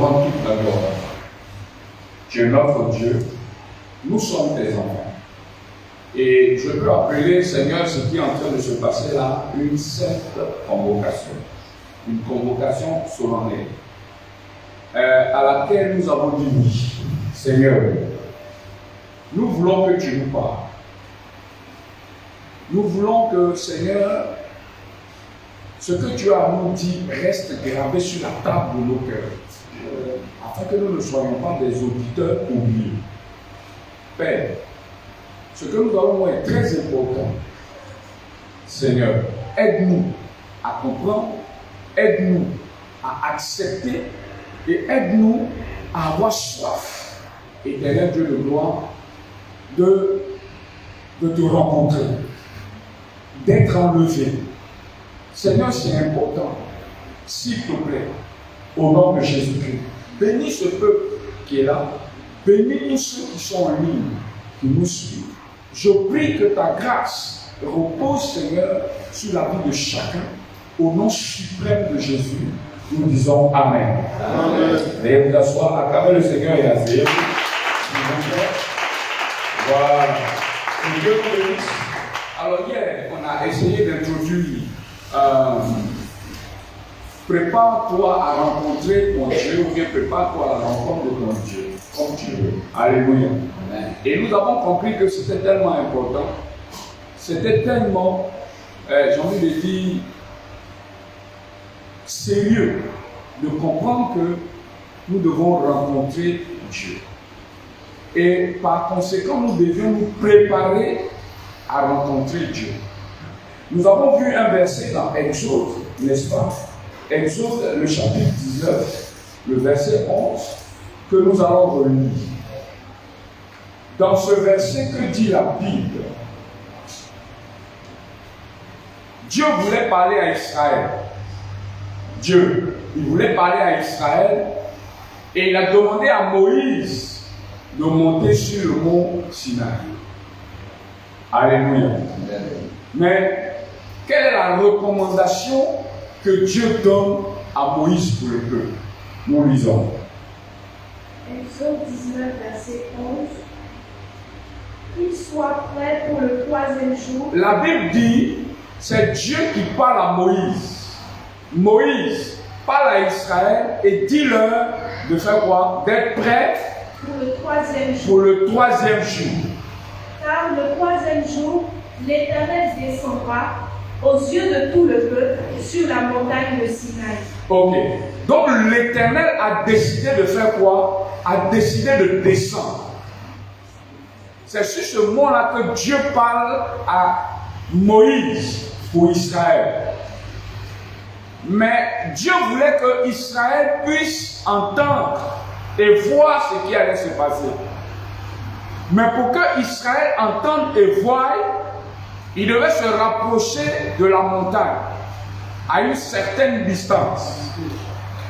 rendre toute la gloire. Tu es notre Dieu, nous sommes tes enfants. Et je peux appeler, Seigneur, ce qui est en train de se passer là, une sainte convocation. Une convocation solennelle. À laquelle nous avons dit oui. Seigneur, nous voulons que tu nous parles. Nous voulons que, Seigneur, ce que tu as à nous dit reste gravé sur la table de nos cœurs, afin que nous ne soyons pas des auditeurs oubliés. Père, ce que nous avons est très important. Seigneur, aide-nous à comprendre, aide-nous à accepter et aide-nous à avoir soif, éternel Dieu de gloire, de te rencontrer, d'être enlevé. Seigneur, c'est important. S'il te plaît, au nom de Jésus-Christ, bénis ce peuple qui est là, bénis tous ceux qui sont en ligne, qui nous suivent. Je prie que ta grâce repose, Seigneur, sur la vie de chacun. Au nom suprême de Jésus, nous disons Amen. Amen. Veuillez vous asseoir, acclamez le Seigneur et la Seigneur. Voilà. Que Dieu vous bénisse. Alors hier, on a essayé d'introduire prépare-toi à rencontrer ton Dieu ou bien prépare-toi à la rencontre de ton Dieu, comme tu veux. Alléluia. Amen. Et nous avons compris que c'était tellement important, c'était tellement, j'ai envie de dire, sérieux de comprendre que nous devons rencontrer Dieu. Et par conséquent, nous devions nous préparer à rencontrer Dieu. Nous avons vu un verset dans Exode, n'est-ce pas? Exode, le chapitre 19, le verset 11, que nous allons relire. Dans ce verset, que dit la Bible? Dieu voulait parler à Israël. Dieu, il voulait parler à Israël et il a demandé à Moïse de monter sur le mont Sinaï. Alléluia. Mais quelle est la recommandation que Dieu donne à Moïse pour le peuple? Nous lisons. Exode 19, verset 11. Qu'il soit prêt pour le 3e jour. La Bible dit, c'est Dieu qui parle à Moïse. Moïse parle à Israël et dit-leur de faire quoi? D'être prêt pour le 3e jour. Pour le 3e jour. Car le 3e jour, l'Éternel descendra aux yeux de tout le peuple sur la montagne de Sinaï. Ok. Donc l'Éternel a décidé de faire quoi? A décidé de descendre. C'est sur ce mot-là que Dieu parle à Moïse pour Israël. Mais Dieu voulait que Israël puisse entendre et voir ce qui allait se passer. Mais pour que Israël entende et voie, il devait se rapprocher de la montagne à une certaine distance.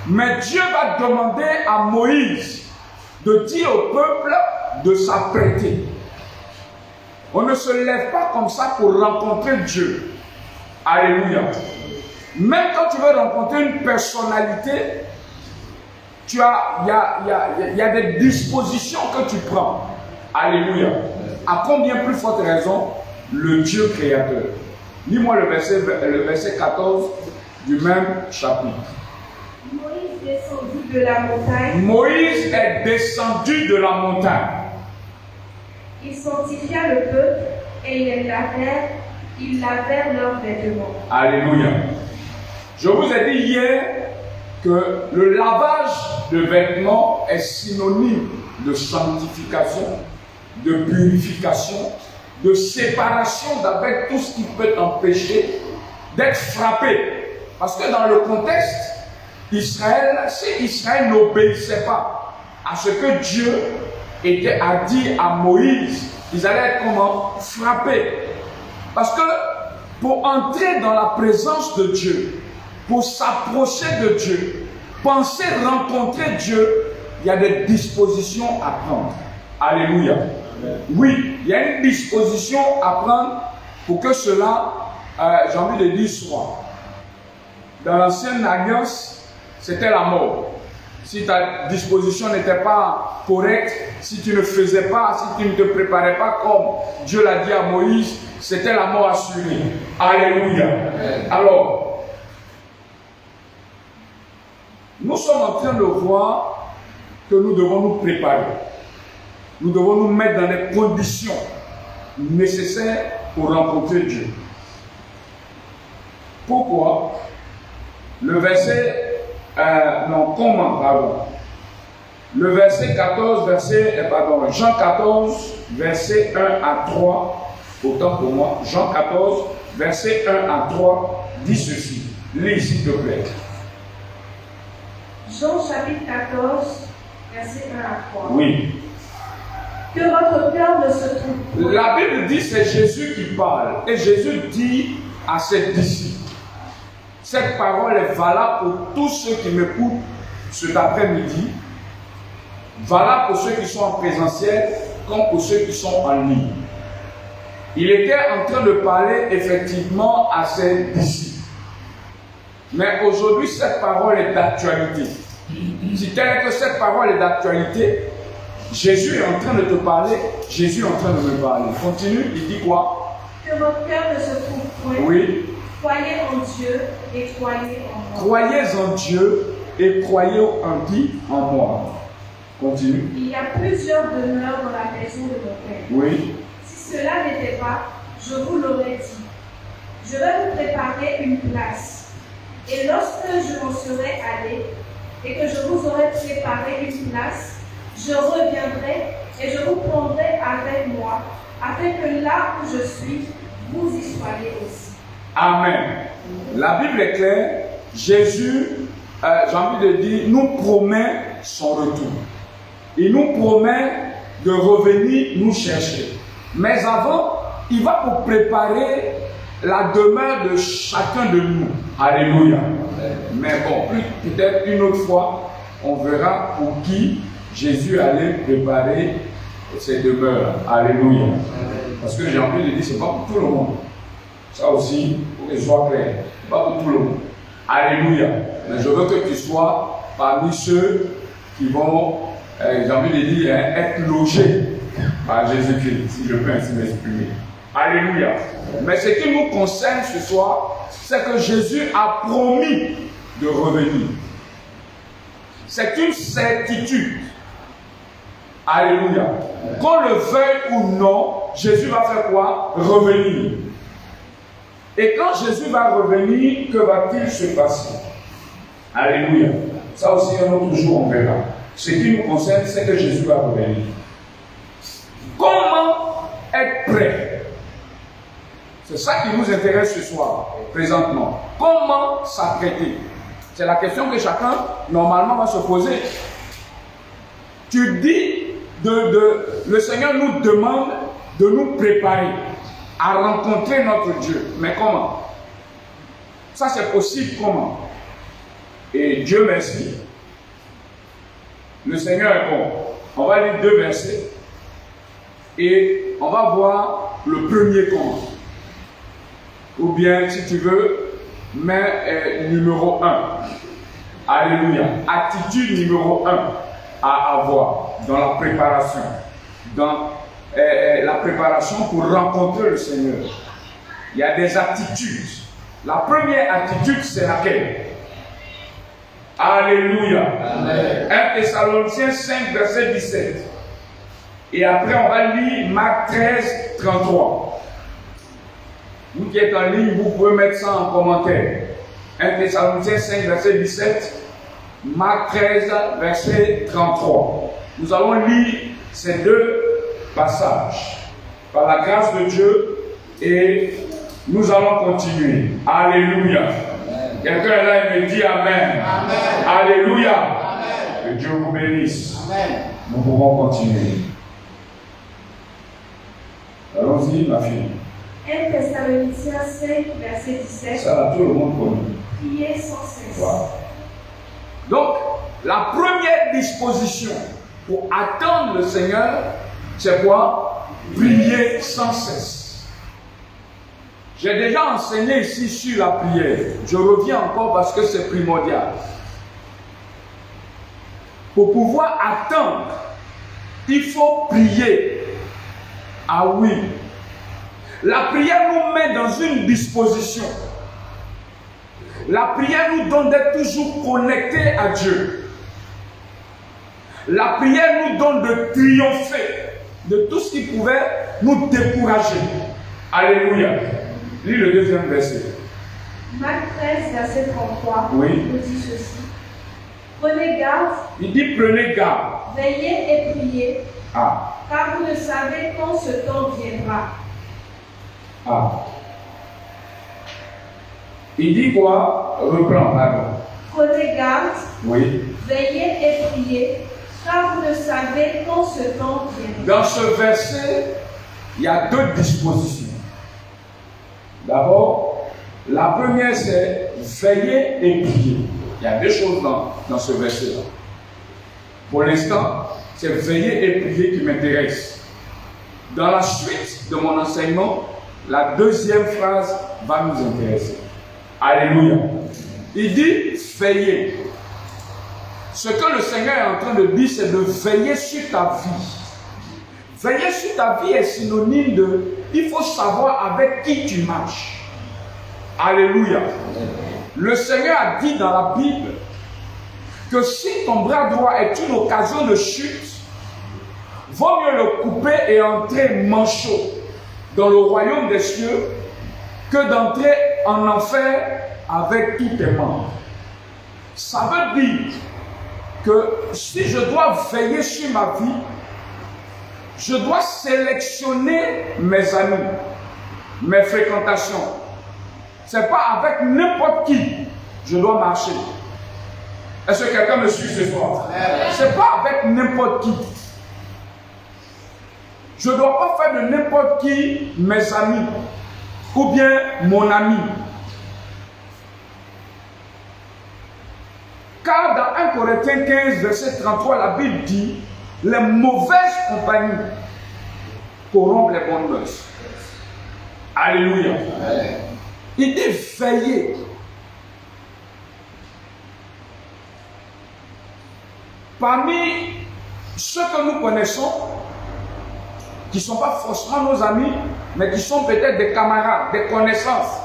Mais Dieu va demander à Moïse de dire au peuple de s'apprêter. On ne se lève pas comme ça pour rencontrer Dieu. Alléluia. Même quand tu veux rencontrer une personnalité, il y a des dispositions que tu prends. Alléluia. À combien plus forte raison le Dieu créateur? Lis-moi le verset 14 du même chapitre. Moïse descendu de la montagne. Moïse est descendu de la montagne. Il sanctifia le peuple et ils lavèrent leurs vêtements. Alléluia. Je vous ai dit hier que le lavage de vêtements est synonyme de sanctification, de purification, de séparation d'avec tout ce qui peut t'empêcher d'être frappé. Parce que dans le contexte, Israël n'obéissait pas à ce que Dieu a dit à Moïse. Ils allaient être comment? Frappés. Parce que pour entrer dans la présence de Dieu, pour s'approcher de Dieu, penser rencontrer Dieu, il y a des dispositions à prendre. Alléluia. Amen. Oui, il y a une disposition à prendre pour que cela, j'ai envie de dire, soit. Dans l'ancienne alliance, c'était la mort. si ta disposition n'était pas correcte, si tu ne faisais pas, si tu ne te préparais pas comme Dieu l'a dit à Moïse, c'était la mort assurée. Alléluia. Alors, nous sommes en train de voir que nous devons nous préparer. Nous devons nous mettre dans les conditions nécessaires pour rencontrer Dieu. Pourquoi? Le verset, Le verset 14, Jean 14, verset 1 à 3, autant pour moi, Jean 14, verset 1 à 3, dit ceci. Lis s'il te plaît. Jean chapitre 14, verset 1 à 3. Oui. Que votre cœur ne se trouve pas. La Bible dit c'est Jésus qui parle. Et Jésus dit à ses disciples, cette parole est valable pour tous ceux qui m'écoutent cet après-midi, valable pour ceux qui sont en présentiel, comme pour ceux qui sont en ligne. Il était en train de parler effectivement à ses disciples. Mais aujourd'hui, cette parole est d'actualité. Si tel est que cette parole est d'actualité, Jésus est en train de te parler, Jésus est en train de me parler. Continue, il dit quoi? Que votre cœur ne se trouve point. Oui. Croyez en Dieu et croyez en moi. Croyez en Dieu et croyez en qui? En moi. Continue. Il y a plusieurs demeures dans la maison de mon Père. Oui. Si cela n'était pas, je vous l'aurais dit. Je vais vous préparer une place. Et lorsque je m'en serai allé et que je vous aurai préparé une place, je reviendrai et je vous prendrai avec moi, afin que là où je suis, vous y soyez aussi. Amen. La Bible est claire. Jésus, j'ai envie de dire, nous promet son retour. Il nous promet de revenir nous chercher. Mais avant, il va pour préparer la demeure de chacun de nous. Alléluia. Mais bon, peut-être une autre fois, on verra pour qui Jésus allait préparer ces demeures. Alléluia. Parce que j'ai envie de dire, ce n'est pas pour tout le monde. Ça aussi, pour que ce soit clair, ce n'est pas pour tout le monde. Alléluia. Mais je veux que tu sois parmi ceux qui vont, j'ai envie de dire, être logés par Jésus-Christ, si je peux ainsi m'exprimer. Alléluia. Mais ce qui nous concerne ce soir, c'est que Jésus a promis de revenir. C'est une certitude. Alléluia. Qu'on le veuille ou non, Jésus va faire quoi? Revenir. Et quand Jésus va revenir, que va-t-il se passer? Alléluia. Ça aussi, un autre jour, on verra. Ce qui nous concerne, c'est que Jésus va revenir. Comment être prêt? C'est ça qui nous intéresse ce soir, présentement. Comment s'apprêter? C'est la question que chacun, normalement, va se poser. Tu dis, le Seigneur nous demande de nous préparer à rencontrer notre Dieu. Mais comment? Ça, c'est possible comment? Et Dieu merci. Le Seigneur est bon. On va lire 2 versets. Et on va voir le premier comment. Ou bien, si tu veux, mais numéro 1. Alléluia. Attitude numéro 1 à avoir dans la préparation. Dans la préparation pour rencontrer le Seigneur. Il y a des attitudes. La première attitude, c'est laquelle? Alléluia. Amen. 1 Thessaloniciens 5, verset 17. Et après, on va lire Marc 13, 33. Vous qui êtes en ligne, vous pouvez mettre ça en commentaire. 1 Thessaloniciens 5, verset 17. Marc 13, verset 33. Nous allons lire ces 2 passages par la grâce de Dieu et nous allons continuer. Alléluia. Quelqu'un est là et me dit Amen. Amen. Alléluia. Amen. Que Dieu vous bénisse. Amen. Nous pouvons continuer. Allons-y, ma fille. 1 Thessaloniciens 5, verset 17. Ça, tout le monde connaît. Priez sans cesse. Voilà. Donc, la première disposition pour attendre le Seigneur, c'est quoi? Prier sans cesse. J'ai déjà enseigné ici sur la prière. Je reviens encore parce que c'est primordial. Pour pouvoir attendre, il faut prier. Ah oui. La prière nous met dans une disposition. La prière nous donne d'être toujours connectés à Dieu. La prière nous donne de triompher de tout ce qui pouvait nous décourager. Alléluia. Lis le deuxième verset. Marc 13, verset 33, Oui. nous dit ceci. Prenez garde. Il dit prenez garde. Veillez et priez, Ah. car vous ne savez quand ce temps viendra. Ah. Il dit quoi? Reprends, pardon. Prenez garde, Oui. veillez et priez, car vous ne savez quand ce temps viendra. Dans ce verset, il y a deux dispositions. D'abord, la première c'est veiller et prier. Il y a deux choses dans ce verset-là. Pour l'instant, c'est veiller et prier qui m'intéresse. Dans la suite de mon enseignement, la deuxième phrase va nous intéresser. Alléluia. Il dit veiller. Ce que le Seigneur est en train de dire, c'est de veiller sur ta vie. Veiller sur ta vie est synonyme de il faut savoir avec qui tu marches. Alléluia. Le Seigneur a dit dans la Bible que si ton bras droit est une occasion de chute, vaut mieux le couper et entrer manchot dans le royaume des cieux que d'entrer en enfer avec tous tes membres. Ça veut dire que si je dois veiller sur ma vie, je dois sélectionner mes amis, mes fréquentations. Ce n'est pas avec n'importe qui je dois marcher. Est-ce que quelqu'un me suit ce soir? Ce n'est pas avec n'importe qui. Je ne dois pas faire de n'importe qui mes amis ou bien mon ami. Car dans 1 Corinthiens 15, verset 33, la Bible dit les mauvaises compagnies corrompent les bonnes mœurs. Alléluia. Il dit veiller. Parmi ceux que nous connaissons, qui ne sont pas forcément nos amis, mais qui sont peut-être des camarades, des connaissances,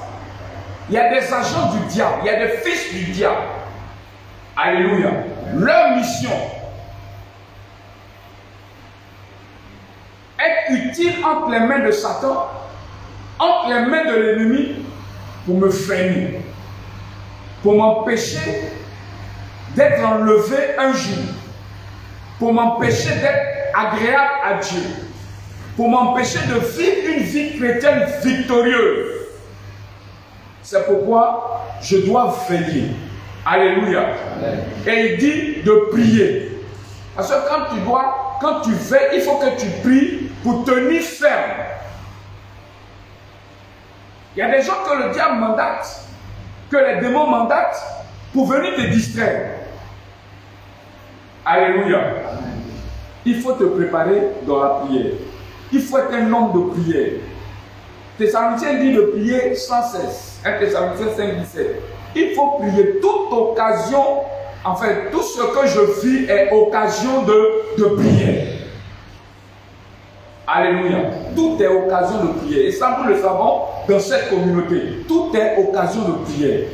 il y a des agents du diable, il y a des fils du diable. Alléluia. Leur mission, être utile entre les mains de Satan, entre les mains de l'ennemi, pour me freiner, pour m'empêcher d'être enlevé un jour, pour m'empêcher d'être agréable à Dieu, pour m'empêcher de vivre une vie chrétienne victorieuse. C'est pourquoi je dois veiller. Alléluia. Et il dit de prier. Parce que quand tu veilles, il faut que tu pries pour tenir ferme. Il y a des gens que le diable mandate, que les démons mandatent pour venir te distraire. Alléluia. Il faut te préparer dans la prière. Il faut être un homme de prière. Thessaloniciens dit de prier sans cesse. 1 Thessaloniciens 5, 17. Il faut prier toute occasion. En fait, tout ce que je vis est occasion de prière. Alléluia. Tout est occasion de prière. Et ça, nous le savons dans cette communauté. Tout est occasion de prière.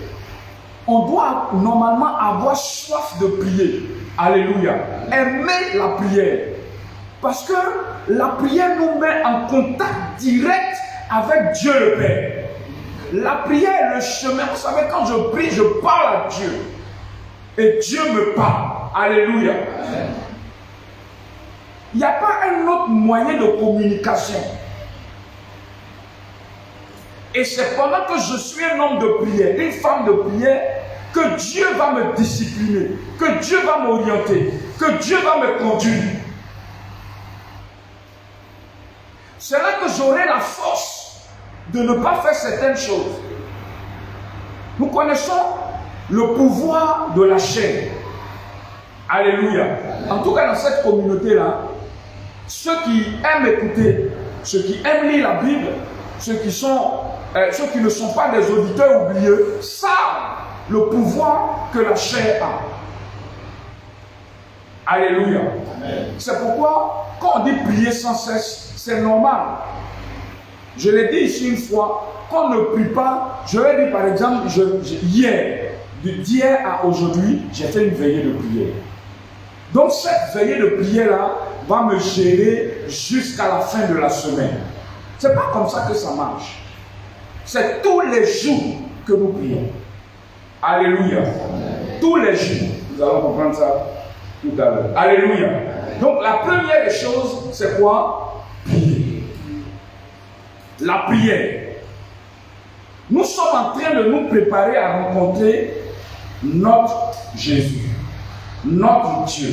On doit normalement avoir soif de prier. Alléluia. Aimer la prière. Parce que la prière nous met en contact direct avec Dieu le Père. La prière est le chemin. Vous savez, quand je prie, je parle à Dieu. Et Dieu me parle. Alléluia. Il n'y a pas un autre moyen de communication. Et c'est pendant que je suis un homme de prière, une femme de prière, que Dieu va me discipliner, que Dieu va m'orienter, que Dieu va me conduire. C'est là que j'aurai la force de ne pas faire certaines choses. Nous connaissons le pouvoir de la chair. Alléluia. En tout cas, dans cette communauté-là, ceux qui aiment écouter, ceux qui aiment lire la Bible, ceux qui ne sont pas des auditeurs oublieux, savent le pouvoir que la chair Alléluia. C'est pourquoi, quand on dit prier sans cesse, c'est normal. Je l'ai dit ici une fois, quand on ne prie pas, je vais dire par exemple, d'hier à aujourd'hui, j'ai fait une veillée de prière. Donc cette veillée de prière-là va me gérer jusqu'à la fin de la semaine. Ce n'est pas comme ça que ça marche. C'est tous les jours que nous prions. Alléluia. Tous les jours. Nous allons comprendre ça tout à l'heure. Alléluia. Donc la première des choses, c'est quoi? Prier. La prière. Nous sommes en train de nous préparer à rencontrer notre Jésus, notre Dieu.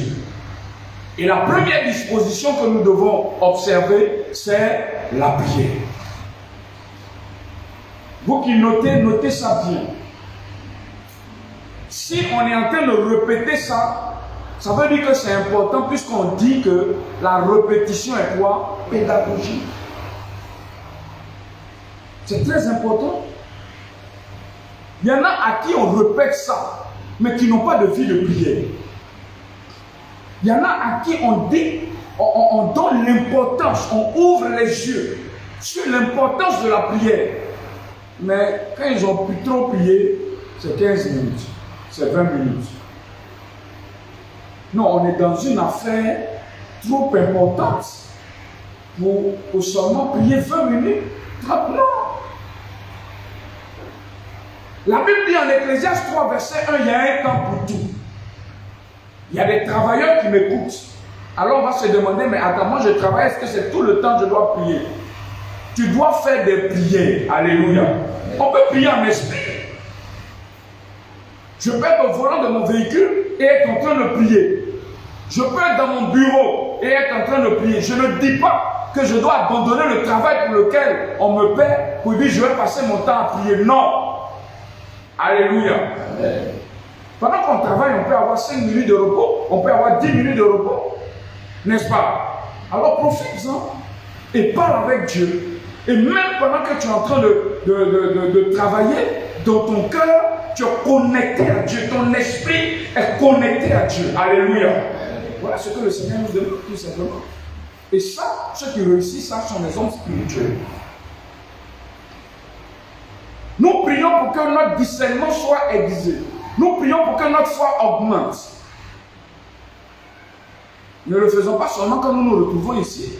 Et la première disposition que nous devons observer, c'est la prière. Vous qui notez, notez ça bien. Si on est en train de répéter ça, ça veut dire que c'est important puisqu'on dit que la répétition est quoi? Pédagogique. C'est très important. Il y en a à qui on répète ça, mais qui n'ont pas de vie de prière. Il y en a à qui on dit, on donne l'importance, on ouvre les yeux sur l'importance de la prière. Mais quand ils ont pu trop prier, c'est 15 minutes, c'est 20 minutes. Non, on est dans une affaire trop importante pour seulement prier 20 minutes. Non. La Bible dit en Ecclésiaste 3, verset 1, il y a un temps pour tout. Il y a des travailleurs qui m'écoutent. Alors on va se demander, mais attends, moi je travaille, est-ce que c'est tout le temps que je dois prier? Tu dois faire des prières. Alléluia. On peut prier en esprit. Je peux être au volant de mon véhicule et être en train de prier. Je peux être dans mon bureau et être en train de prier. Je ne dis pas que je dois abandonner le travail pour lequel on me paie pour dire je vais passer mon temps à prier. Non. Alléluia. Amen. Pendant qu'on travaille, on peut avoir 5 minutes de repos, on peut avoir 10 minutes de repos. N'est-ce pas? Alors profite-en et parle avec Dieu. Et même pendant que tu es en train de travailler, dans ton cœur, tu es connecté à Dieu. Ton esprit est connecté à Dieu. Alléluia. Voilà ce que le Seigneur nous demande tout simplement. Et ça, ceux qui réussissent, ça sont les hommes spirituels. Nous prions pour que notre discernement soit aiguisé. Nous prions pour que notre foi augmente. Ne le faisons pas seulement quand nous nous retrouvons ici,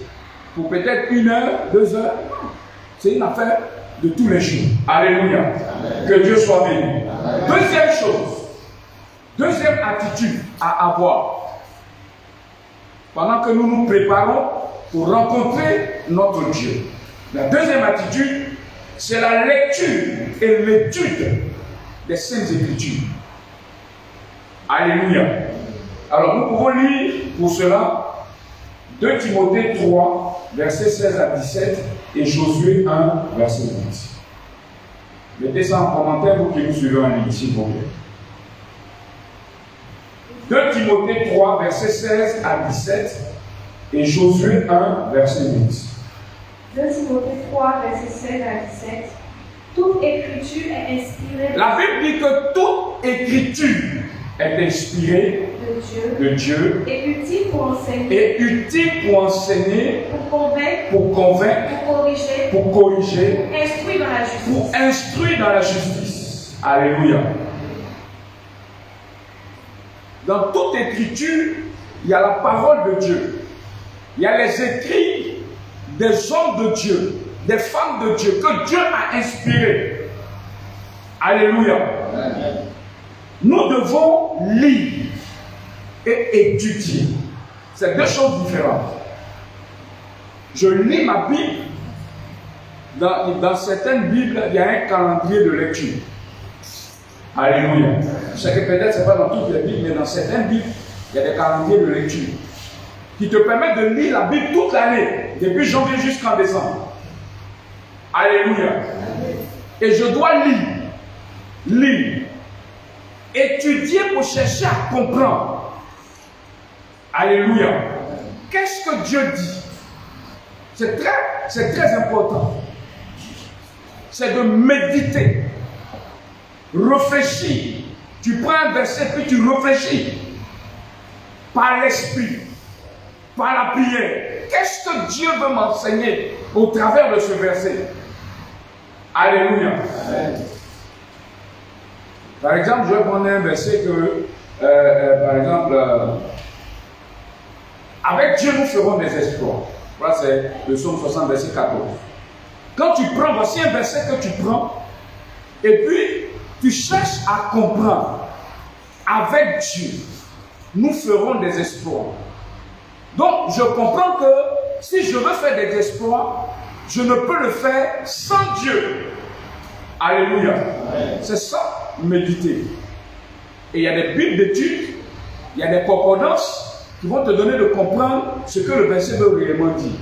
pour peut-être 1 heure, 2 heures. C'est une affaire de tous les jours. Alléluia. Amen. Que Dieu soit béni. Amen. Deuxième chose, deuxième attitude à avoir. Pendant que nous nous préparons pour rencontrer notre Dieu. La deuxième attitude, c'est la lecture et l'étude des Saintes Écritures. Alléluia. Alors nous pouvons lire pour cela 2 Timothée 3, versets 16 à 17 et Josué 1, verset 8. Mettez ça en commentaire pour que nous suivons en ligne, s'il vous plaît. 2 Timothée 3, versets 16 à 17 et Josué 1, verset 8. 2 Timothée 3, verset 16 à 17. Toute écriture est inspirée. La Bible dit que toute écriture est inspirée de Dieu et utile pour enseigner, pour convaincre, pour corriger, pour instruire dans la justice. Alléluia. Dans toute écriture, il y a la parole de Dieu. Il y a les écrits des hommes de Dieu, des femmes de Dieu, que Dieu a inspirés. Alléluia. Amen. Nous devons lire et étudier. C'est deux choses différentes. Je lis ma Bible. Dans certaines Bibles, il y a un calendrier de lecture. Alléluia. Je sais que peut-être ce n'est pas dans toutes les Bibles, mais dans certaines Bibles, il y a des calendriers de lecture qui te permettent de lire la Bible toute l'année, depuis janvier jusqu'en décembre. Alléluia. Et je dois lire, étudier pour chercher à comprendre. Alléluia. Qu'est-ce que Dieu dit? C'est très important. C'est de méditer, réfléchir. Tu prends un verset puis tu réfléchis. par l'esprit, par la prière. Qu'est-ce que Dieu veut m'enseigner au travers de ce verset? Alléluia. Amen. Par exemple, je vais prendre un verset que, par exemple, avec Dieu nous ferons des exploits. Voilà, c'est le psaume 60, verset 14. Quand tu prends, voici un verset que tu prends, et puis tu cherches à comprendre. Avec Dieu, nous ferons des exploits. Donc, je comprends que si je veux faire des exploits, je ne peux le faire sans Dieu. Alléluia. C'est ça, méditer. Et il y a des bibles d'études, il y a des concordances qui vont te donner de comprendre ce que le verset veut réellement dire.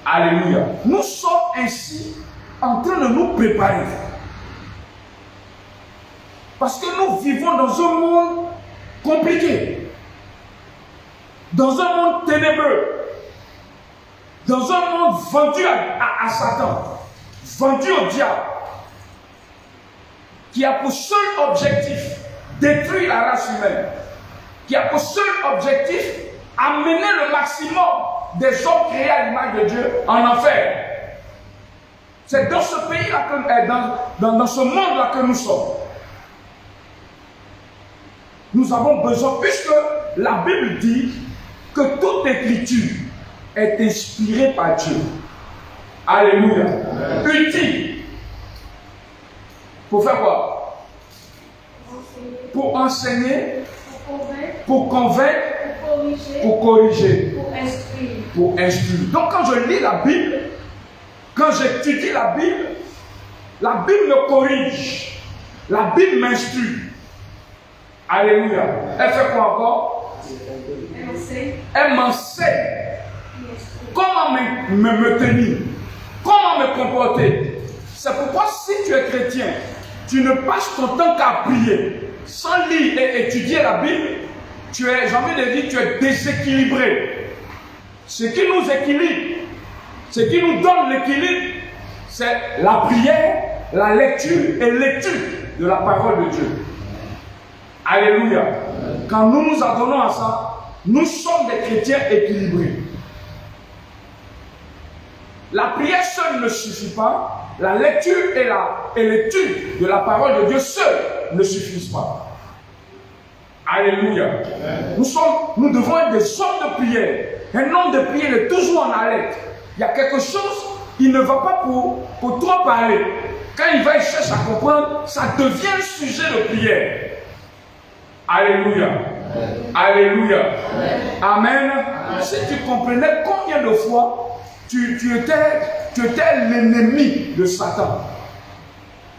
Alléluia. Nous sommes ainsi en train de nous préparer. Parce que nous vivons dans un monde compliqué. Dans un monde ténébreux. Dans un monde vendu à Satan. Vendu au diable. Qui a pour seul objectif détruire la race humaine. Qui a pour seul objectif amener le maximum des hommes créés à l'image de Dieu en enfer. C'est dans ce pays-là, dans ce monde-là que nous sommes. Nous avons besoin, puisque la Bible dit que toute écriture est inspirée par Dieu. Alléluia. Utile. Pour faire quoi? Pour enseigner, pour convaincre, pour corriger, pour instruire. Donc quand je lis la Bible, quand j'étudie la Bible me corrige. La Bible m'instruit. Alléluia. Elle fait quoi encore? Elle m'enseigne. Comment me tenir? Comment me comporter? C'est pourquoi si tu es chrétien, tu ne passes ton temps qu'à prier. Sans lire et étudier la Bible, tu es, j'ai envie de dire, tu es déséquilibré. Ce qui nous équilibre, ce qui nous donne l'équilibre, c'est la prière, la lecture et l'étude de la parole de Dieu. Alléluia. Quand nous nous adonnons à ça, nous sommes des chrétiens équilibrés. La prière seule ne suffit pas. La lecture et l'étude de la parole de Dieu seule ne suffisent pas. Alléluia. Nous devons être des hommes de prière. Un homme de prière est toujours en alerte. Il y a quelque chose, il ne va pas pour trop parler. Quand il va, il cherche à comprendre, ça devient un sujet de prière. Alléluia. Alléluia. Amen. Si tu comprenais combien de fois tu étais l'ennemi de Satan.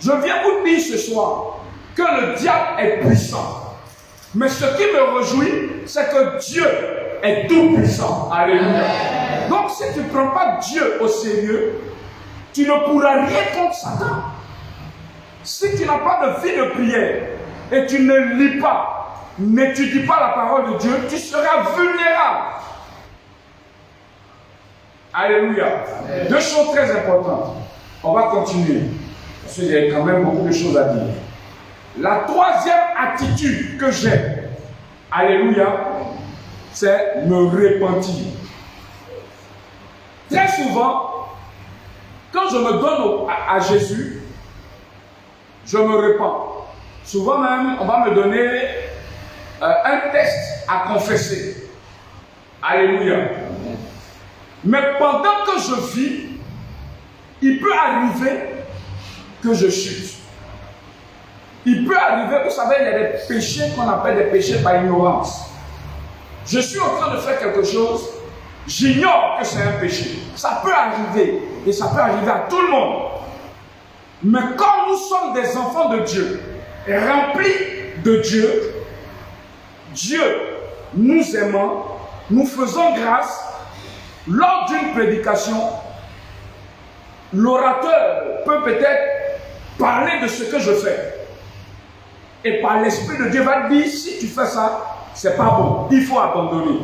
Je viens vous dire ce soir que le diable est puissant. Mais ce qui me réjouit, c'est que Dieu est tout puissant. Alléluia. Donc si tu ne prends pas Dieu au sérieux, tu ne pourras rien contre Satan. Si tu n'as pas de vie de prière et tu ne lis pas, n'étudie pas la parole de Dieu, tu seras vulnérable. Alléluia. Amen. Deux choses très importantes. On va continuer. Parce qu'il y a quand même beaucoup de choses à dire. La troisième attitude que j'ai, alléluia, c'est me repentir. Très souvent, quand je me donne à Jésus, je me repens. Souvent même, on va me donner un texte à confesser. Alléluia. Mais pendant que je vis, il peut arriver que je chute. Il peut arriver, vous savez, il y a des péchés qu'on appelle des péchés par ignorance. Je suis en train de faire quelque chose, j'ignore que c'est un péché. Ça peut arriver, et ça peut arriver à tout le monde. Mais quand nous sommes des enfants de Dieu, remplis de Dieu, Dieu nous aimant, nous faisons grâce. Lors d'une prédication, l'orateur peut peut-être parler de ce que je fais. Et par l'Esprit de Dieu va dire, si tu fais ça, c'est pas bon, il faut abandonner.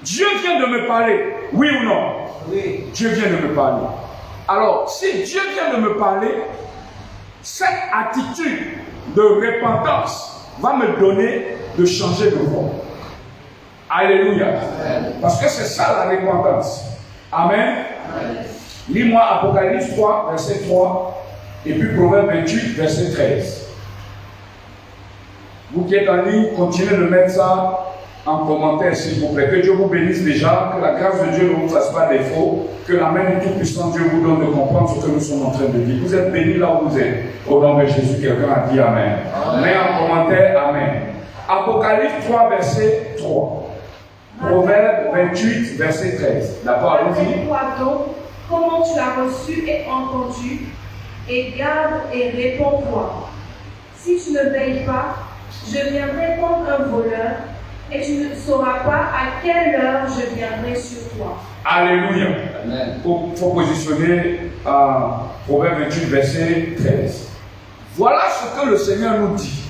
Dieu vient de me parler, oui ou non? Oui. Dieu vient de me parler. Alors, si Dieu vient de me parler, cette attitude de repentance va me donner de changer de voie. Alléluia. Parce que c'est ça la repentance. Amen. Lis-moi Apocalypse 3, verset 3, et puis Proverbe 28, verset 13. Vous qui êtes en ligne, continuez de mettre ça en commentaire, s'il vous plaît. Que Dieu vous bénisse déjà, que la grâce de Dieu ne vous fasse pas défaut, que la main du Tout-Puissant Dieu vous donne de comprendre ce que nous sommes en train de dire. Vous êtes bénis là où vous êtes. Au nom de Jésus, quelqu'un a dit Amen. Mets en commentaire Amen. Apocalypse 3, verset 3. Proverbe 28, verset 13. D'accord, allons-y. Rappelle-toi donc comment tu as reçu et entendu, et garde et réponds-toi. Si tu ne veilles pas, je viendrai comme un voleur, et tu ne sauras pas à quelle heure je viendrai sur toi. Alléluia. Il faut positionner Proverbe 28, verset 13. Voilà ce que le Seigneur nous dit.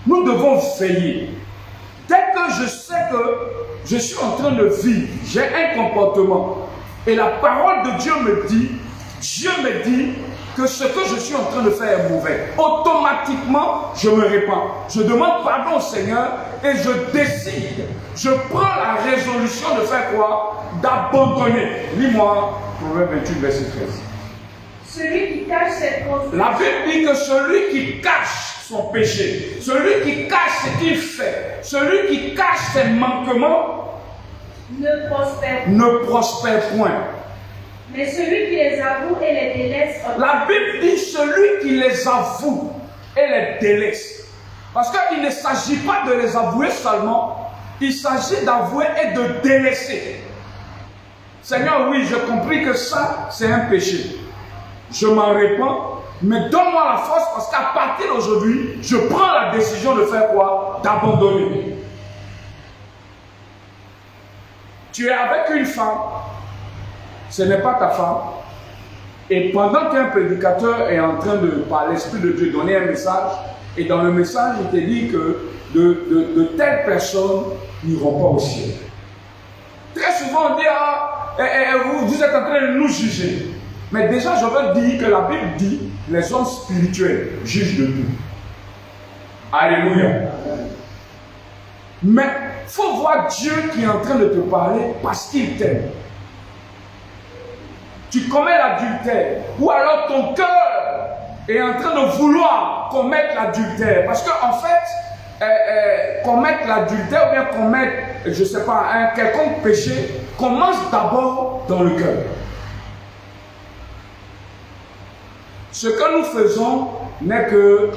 Nous devons veiller. Dès que je sais que je suis en train de vivre, j'ai un comportement, et la parole de Dieu me dit que ce que je suis en train de faire est mauvais. Automatiquement, je me répands. Je demande pardon au Seigneur et je décide. Je prends la résolution de faire quoi? D'abandonner. Lis-moi Proverbe 28, verset 13. Celui qui cache ses transgressions. La Bible dit que celui qui cache son péché, celui qui cache ce qu'il fait, celui qui cache ses manquements, ne prospère point. Mais celui qui les avoue et les délaisse. La Bible dit celui qui les avoue et les délaisse. Parce qu'il ne s'agit pas de les avouer seulement, il s'agit d'avouer et de délaisser. Seigneur, oui, j'ai compris que ça, c'est un péché. Je m'en répands, mais donne-moi la force parce qu'à partir d'aujourd'hui, je prends la décision de faire quoi? D'abandonner. Tu es avec une femme, ce n'est pas ta femme, et pendant qu'un prédicateur est en train de, par l'Esprit de Dieu, donner un message, et dans le message, il te dit que de telles personnes n'iront pas au ciel. Très souvent, on dit, vous êtes en train de nous juger. Mais déjà, je veux dire que la Bible dit, les hommes spirituels jugent de tout. Alléluia. Mais il faut voir Dieu qui est en train de te parler parce qu'il t'aime. Tu commets l'adultère, ou alors ton cœur est en train de vouloir commettre l'adultère. Parce qu'en fait, commettre l'adultère ou bien commettre, je ne sais pas, un quelconque péché, commence d'abord dans le cœur. Ce que nous faisons n'est que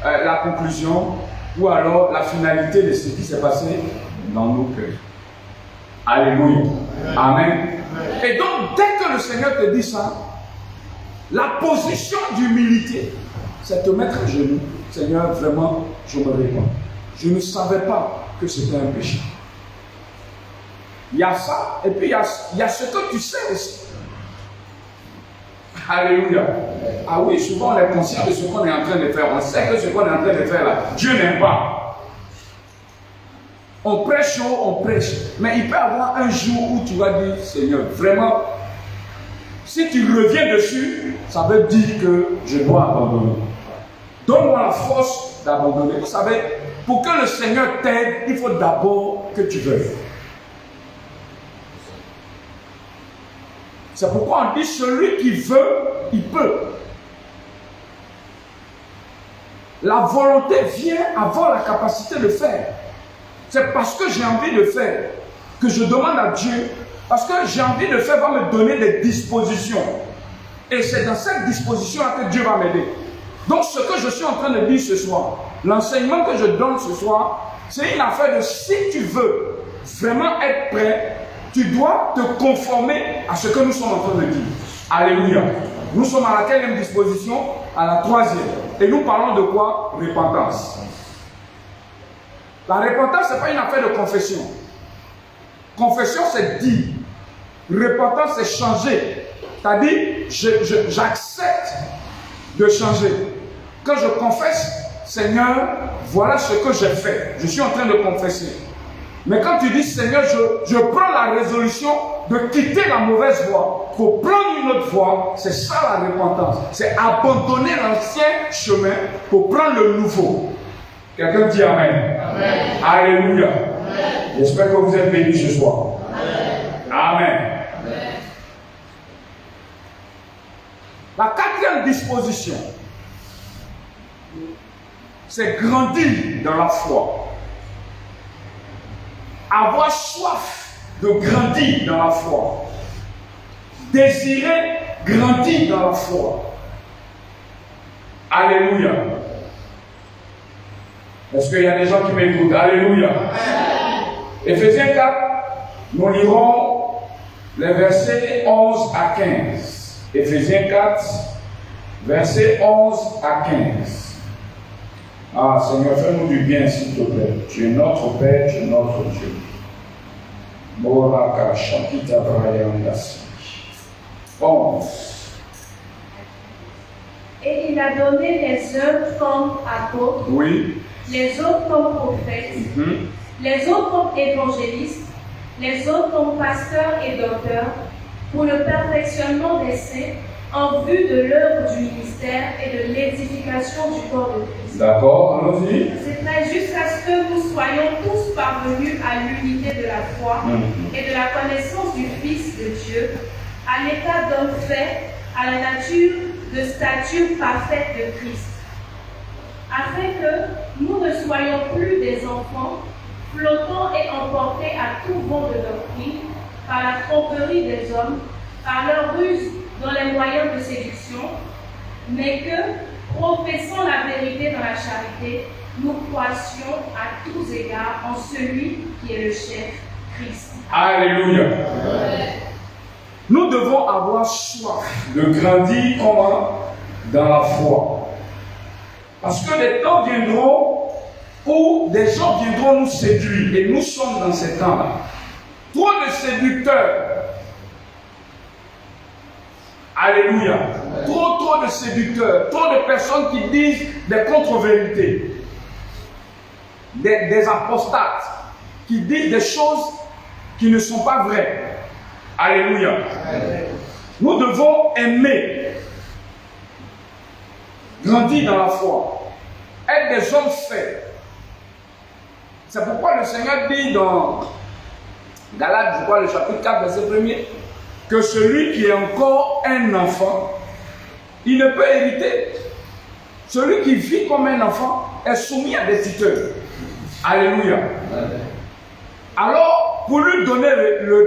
la conclusion ou alors la finalité de ce qui s'est passé dans nos cœurs. Alléluia. Amen. Et donc, dès que le Seigneur te dit ça, la position d'humilité, c'est te mettre à genoux. Seigneur, vraiment, je me répands. Je ne savais pas que c'était un péché. Il y a ça, et puis il y a ce que tu sais aussi. Alléluia. Ah oui, souvent on est conscient de ce qu'on est en train de faire. On sait que ce qu'on est en train de faire là, Dieu n'aime pas. On prêche chaud, on prêche. Mais il peut y avoir un jour où tu vas dire, Seigneur, vraiment, si tu reviens dessus, ça veut dire que je dois abandonner. Donne-moi la force d'abandonner. Vous savez, pour que le Seigneur t'aide, il faut d'abord que tu veuilles. C'est pourquoi on dit celui qui veut, il peut. La volonté vient avoir la capacité de faire. C'est parce que j'ai envie de faire que je demande à Dieu, parce que j'ai envie de faire, va me donner des dispositions. Et c'est dans cette disposition-là que Dieu va m'aider. Donc ce que je suis en train de dire ce soir, l'enseignement que je donne ce soir, c'est une affaire de si tu veux vraiment être prêt, tu dois te conformer à ce que nous sommes en train de dire. Alléluia. Nous sommes à la quelle disposition? À la troisième. Et nous parlons de quoi? Repentance. La repentance, ce n'est pas une affaire de confession. Confession, c'est dire. Repentance, c'est changer. C'est-à-dire, j'accepte de changer. Quand je confesse, Seigneur, voilà ce que j'ai fait. Je suis en train de confesser. Mais quand tu dis, Seigneur, je prends la résolution de quitter la mauvaise voie pour prendre une autre voie, c'est ça la repentance. C'est abandonner l'ancien chemin pour prendre le nouveau. Quelqu'un dit Amen. Amen. Alléluia. Amen. J'espère que vous êtes bénis ce soir. Amen. La quatrième disposition, c'est grandir dans la foi. Avoir soif de grandir dans la foi. Désirer grandir dans la foi. Alléluia. Est-ce qu'il y a des gens qui m'écoutent? Alléluia. Éphésiens 4, nous lirons les versets 11 à 15. Éphésiens 4, versets 11 à 15. Ah Seigneur, fais-nous du bien s'il te plaît. Tu es notre Père, tu es notre Dieu. Moraka Shakita Brayandasi. 11. Et il a donné les uns comme apôtres, Oui. les autres comme prophètes, les autres comme évangélistes, les autres comme pasteurs et docteurs, pour le perfectionnement des saints, en vue de l'œuvre du ministère et de l'édification du corps de Christ. D'accord, allons-y. C'est vrai, jusqu'à ce que nous soyons tous parvenus à l'unité de la foi et de la connaissance du Fils de Dieu, à l'état d'homme fait, à la nature de stature parfaite de Christ, afin que nous ne soyons plus des enfants, flottants et emportés à tout vent de doctrine, par la tromperie des hommes, par leur ruse dans les moyens de séduction, mais que, professant la vérité dans la charité, nous croissions à tous égards en celui qui est le chef, Christ. Alléluia. Nous devons avoir soif de grandir comment? Dans la foi. Parce que les temps viendront où des gens viendront nous séduire. Et nous sommes dans ces temps-là. Trop de séducteurs. Alléluia. Trop de séducteurs. Trop de personnes qui disent des contre-vérités. Des apostates. Qui disent des choses qui ne sont pas vraies. Alléluia. Nous devons aimer, grandir dans la foi, être des hommes faits. C'est pourquoi le Seigneur dit dans Galates, je crois, le chapitre 4, verset 1er, que celui qui est encore un enfant, il ne peut hériter. Celui qui vit comme un enfant est soumis à des tuteurs. Alléluia. Alors, pour lui donner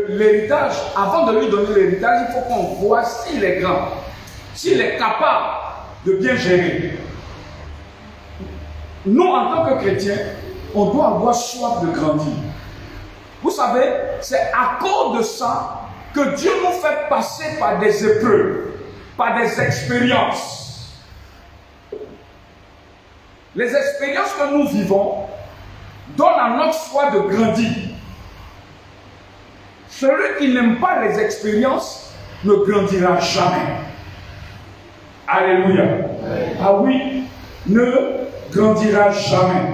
l'héritage, avant de lui donner l'héritage, il faut qu'on voit s'il est grand, s'il est capable de bien gérer. Nous, en tant que chrétiens, on doit avoir soif de grandir. Vous savez, c'est à cause de ça que Dieu nous fait passer par des épreuves, par des expériences. Les expériences que nous vivons donnent à notre foi de grandir. Celui qui n'aime pas les expériences ne grandira jamais. Alléluia. Ah oui, ne grandira jamais.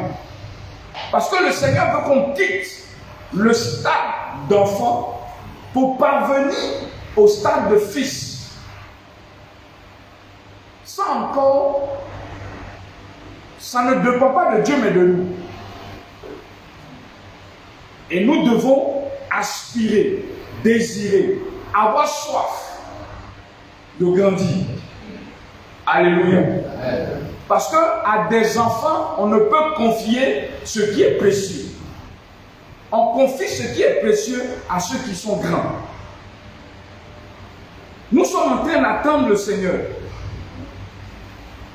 Parce que le Seigneur veut qu'on quitte le stade d'enfant pour parvenir au stade de fils. Ça encore, ça ne dépend pas de Dieu mais de nous. Et nous devons aspirer, désirer, avoir soif de grandir. Alléluia. Parce qu'à des enfants, on ne peut confier ce qui est précieux. On confie ce qui est précieux à ceux qui sont grands. Nous sommes en train d'attendre le Seigneur.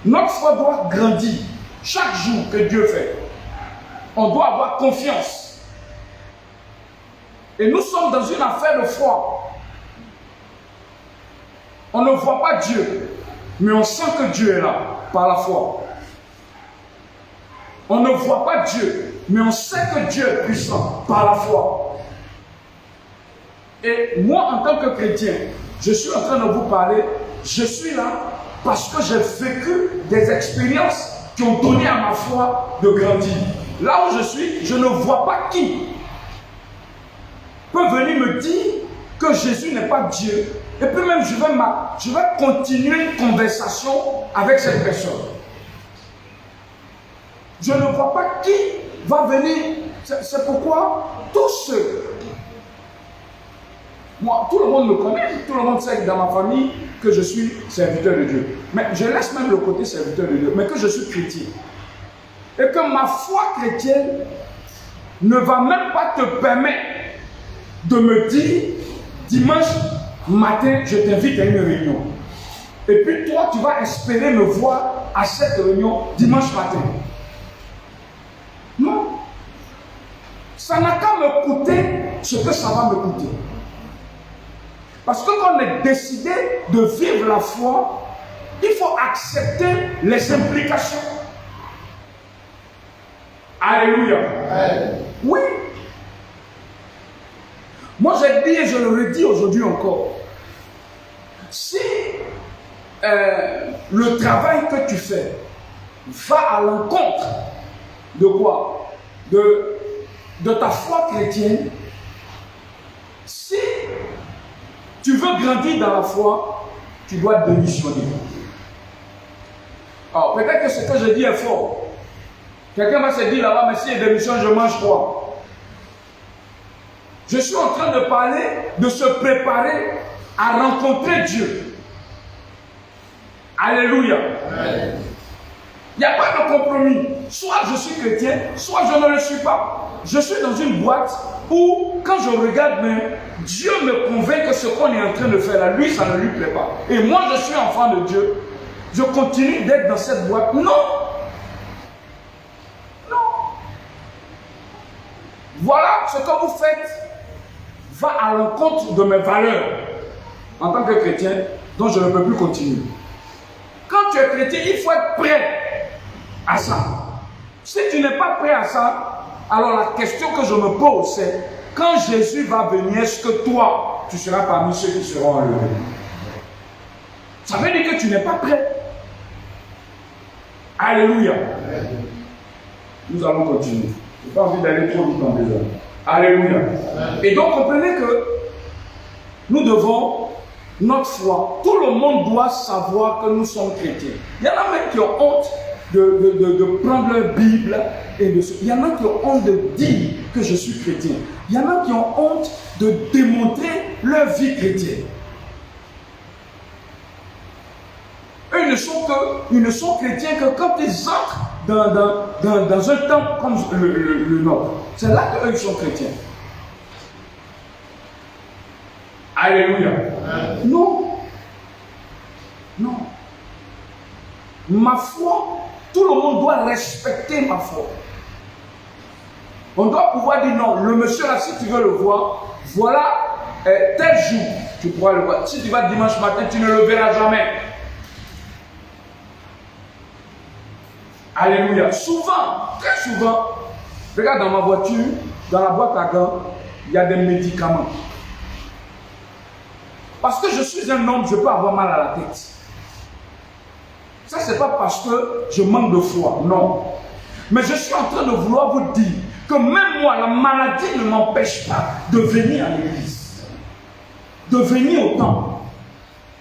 Notre foi doit grandir chaque jour que Dieu fait. On doit avoir confiance. Et nous sommes dans une affaire de foi. On ne voit pas Dieu, mais on sent que Dieu est là, par la foi. On ne voit pas Dieu, mais on sait que Dieu est puissant, par la foi. Et moi, en tant que chrétien, je suis en train de vous parler, je suis là parce que j'ai vécu des expériences qui ont donné à ma foi de grandir. Là où je suis, je ne vois pas qui peut venir me dire que Jésus n'est pas Dieu. Et puis même, je vais continuer une conversation avec cette personne. Je ne vois pas qui va venir C'est pourquoi tous ceux, moi, tout le monde me connaît, tout le monde sait dans ma famille que je suis serviteur de Dieu. Mais je laisse même le côté serviteur de Dieu, mais que je suis chrétien. Et que ma foi chrétienne ne va même pas te permettre de me dire, dimanche matin, je t'invite à une réunion. Et puis toi, tu vas espérer me voir à cette réunion dimanche matin. Non. Ça n'a qu'à me coûter ce que ça va me coûter. Parce que quand on est décidé de vivre la foi, il faut accepter les implications. Alléluia. Oui. Moi, j'ai dit et je le redis aujourd'hui encore. Si le travail que tu fais va à l'encontre de quoi? De ta foi chrétienne. Si tu veux grandir dans la foi, tu dois démissionner. Alors, peut-être que ce que je dis est fort. Quelqu'un va se dire là-bas, mais si il démissionne, je mange quoi? Je suis en train de parler de se préparer à rencontrer Dieu. Alléluia. Amen. Il n'y a pas de compromis. Soit je suis chrétien, soit je ne le suis pas. Je suis dans une boîte où, quand je regarde même, Dieu me convainc que ce qu'on est en train de faire là, lui, ça ne lui plaît pas. Et moi, je suis enfant de Dieu. Je continue d'être dans cette boîte. Non. Non. Voilà ce que vous faites va à l'encontre de mes valeurs en tant que chrétien, donc je ne peux plus continuer. Quand tu es chrétien, il faut être prêt à ça. Si tu n'es pas prêt à ça, alors la question que je me pose, c'est quand Jésus va venir, est-ce que toi, tu seras parmi ceux qui seront enlevés? Ça veut dire que tu n'es pas prêt. Alléluia. Nous allons continuer. Je n'ai pas envie d'aller trop vite en désordre. Alléluia. Et donc comprenez que nous devons, notre foi, tout le monde doit savoir que nous sommes chrétiens. Il y en a même qui ont honte de prendre leur Bible et de se... Il y en a qui ont honte de dire que je suis chrétien. Il y en a qui ont honte de démontrer leur vie chrétienne. Eux, ils ne sont chrétiens que quand ils entrent dans un temps comme le nôtre. C'est là qu'eux, ils sont chrétiens. Alléluia. Non. Non. Ma foi, tout le monde doit respecter ma foi. On doit pouvoir dire non, le monsieur là, si tu veux le voir, voilà tel jour, tu pourras le voir. Si tu vas dimanche matin, tu ne le verras jamais. Alléluia. Souvent, très souvent, regarde dans ma voiture, dans la boîte à gants, il y a des médicaments. Parce que je suis un homme, je peux avoir mal à la tête. Ça, ce n'est pas parce que je manque de foi, non. Mais je suis en train de vouloir vous dire que même moi, la maladie ne m'empêche pas de venir à l'église, de venir au temple,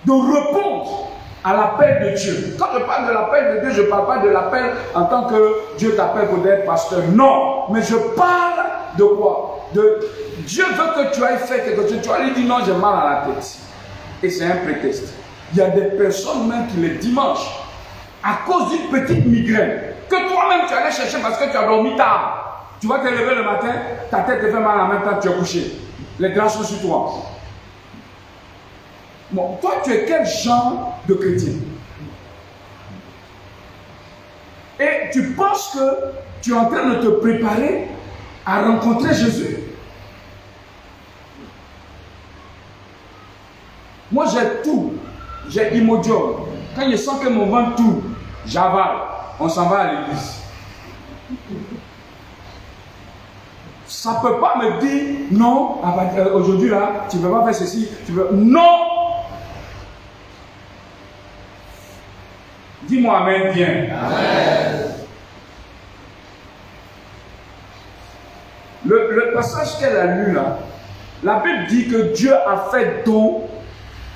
de répondre à l'appel de Dieu. Quand je parle de l'appel de Dieu, je ne parle pas de l'appel en tant que Dieu t'appelle pour être pasteur. Non, mais je parle de quoi? Dieu veut que tu ailles faire quelque chose. Tu vas lui dire non, j'ai mal à la tête. Et c'est un prétexte. Il y a des personnes même qui les dimanches, à cause d'une petite migraine, que toi-même tu allais chercher parce que tu as dormi tard. Tu vas te lever le matin, ta tête te fait mal en même temps que tu es couché. Les draps sont sur toi. Bon, toi, tu es quel genre de chrétien? Et tu penses que tu es en train de te préparer à rencontrer Jésus? Moi, j'ai tout. J'ai Imodium. Quand je sens que mon ventre tourne, j'avale. On s'en va à l'église. Ça ne peut pas me dire non, aujourd'hui là, tu ne peux pas faire ceci. Non! Dis-moi amen, bien. Amen. Le passage qu'elle a lu là, la Bible dit que Dieu a fait don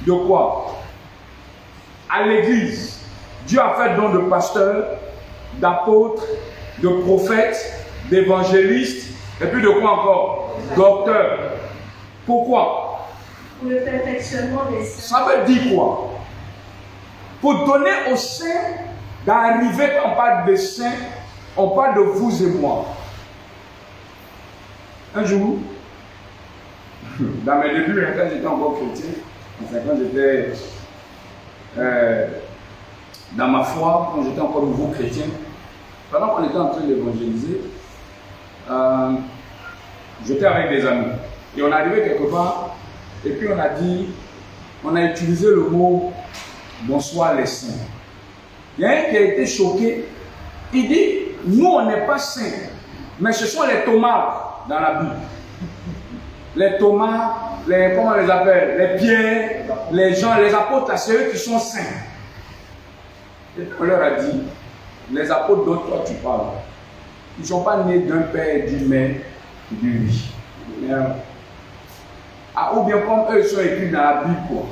de quoi? À l'église. Dieu a fait don de pasteurs, d'apôtres, de prophètes, d'évangélistes Et puis de quoi encore? Docteur. Pourquoi? Pour le perfectionnement des saints. Ça veut dire quoi? Pour donner aux saints d'arriver, quand on parle des saints, on parle de vous et moi. Un jour, dans mes débuts, quand j'étais encore chrétien, quand j'étais dans ma foi, quand j'étais encore nouveau chrétien, pendant qu'on était en train d'évangéliser, j'étais avec des amis. Et on est arrivé quelque part, et puis on a utilisé le mot bonsoir les saints. Il y a un qui a été choqué. Il dit, nous on n'est pas saints, mais ce sont les Thomas dans la Bible. Les Thomas, comment on les appelle? Les Pierre, les gens, les apôtres, c'est eux qui sont saints. Et on leur a dit, les apôtres dont toi tu parles, ils ne sont pas nés d'un père et d'une mère et d'une vie. Ou bien comme eux sont écrits dans la Bible, quoi.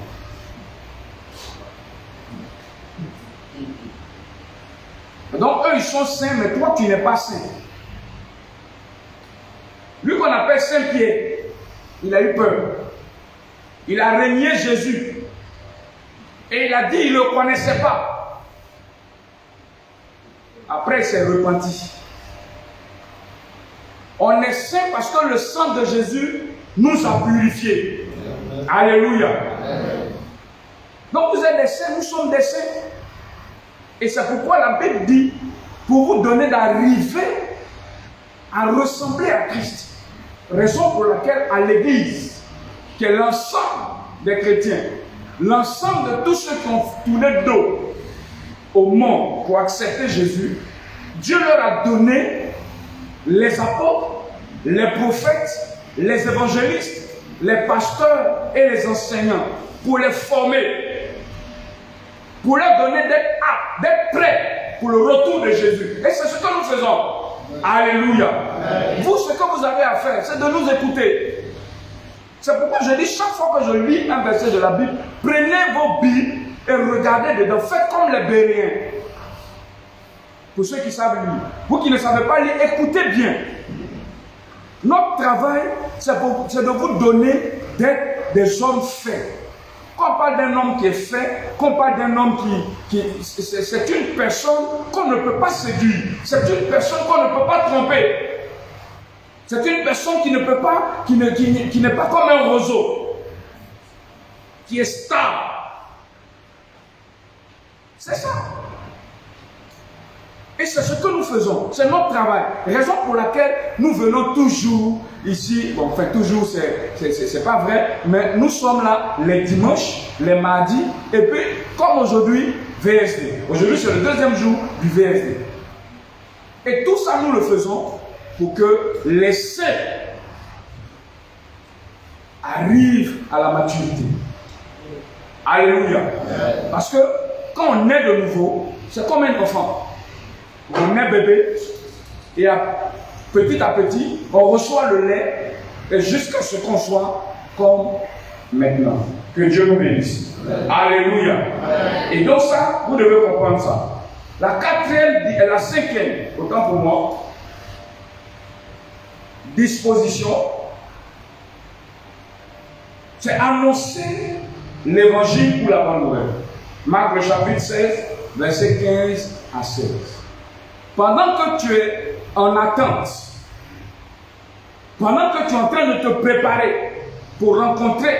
Donc eux ils sont saints, mais toi tu n'es pas saint. Lui qu'on appelle Saint-Pierre, il a eu peur. Il a renié Jésus. Et il a dit, il ne le connaissait pas. Après, il s'est repenti. On est saint parce que le sang de Jésus nous a purifiés. Alléluia. Donc vous êtes des saints, nous sommes des saints. Et c'est pourquoi la Bible dit, pour vous donner d'arriver à ressembler à Christ. Raison pour laquelle à l'Église, qui est l'ensemble des chrétiens, l'ensemble de tous ceux qui ont tourné le dos au monde pour accepter Jésus, Dieu leur a donné les apôtres, les prophètes, les évangélistes, les pasteurs et les enseignants pour les former, pour leur donner d'être aptes, d'être prêts pour le retour de Jésus. Et c'est ce que nous faisons. Alléluia. Vous, ce que vous avez à faire, c'est de nous écouter. C'est pourquoi je dis chaque fois que je lis un verset de la Bible, prenez vos Bibles et regardez dedans. Faites comme les Béréens. Pour ceux qui savent lire. Vous qui ne savez pas lire, écoutez bien. Notre travail, c'est de vous donner d'être des hommes faits. Quand on parle d'un homme qui est fait, quand on parle d'un homme c'est une personne qu'on ne peut pas séduire. C'est une personne qu'on ne peut pas tromper. C'est une personne qui ne peut pas, qui n'est pas comme un roseau, qui est stable. C'est ça. Et c'est ce que nous faisons, c'est notre travail. Raison pour laquelle nous venons toujours ici, bon, enfin toujours, c'est pas vrai, mais nous sommes là les dimanches, les mardis, et puis comme aujourd'hui, VSD. Aujourd'hui c'est le deuxième jour du VSD. Et tout ça nous le faisons pour que les saints arrivent à la maturité. Alléluia. Parce que quand on est de nouveau, c'est comme un enfant. On est bébé et petit à petit, on reçoit le lait et jusqu'à ce qu'on soit comme maintenant. Que Dieu nous bénisse. Alléluia. Et donc ça, vous devez comprendre ça. La quatrième et la cinquième, autant pour moi, disposition, c'est annoncer l'évangile ou la bonne nouvelle. Marc le chapitre 16, verset 15 à 16. Pendant que tu es en attente, pendant que tu es en train de te préparer pour rencontrer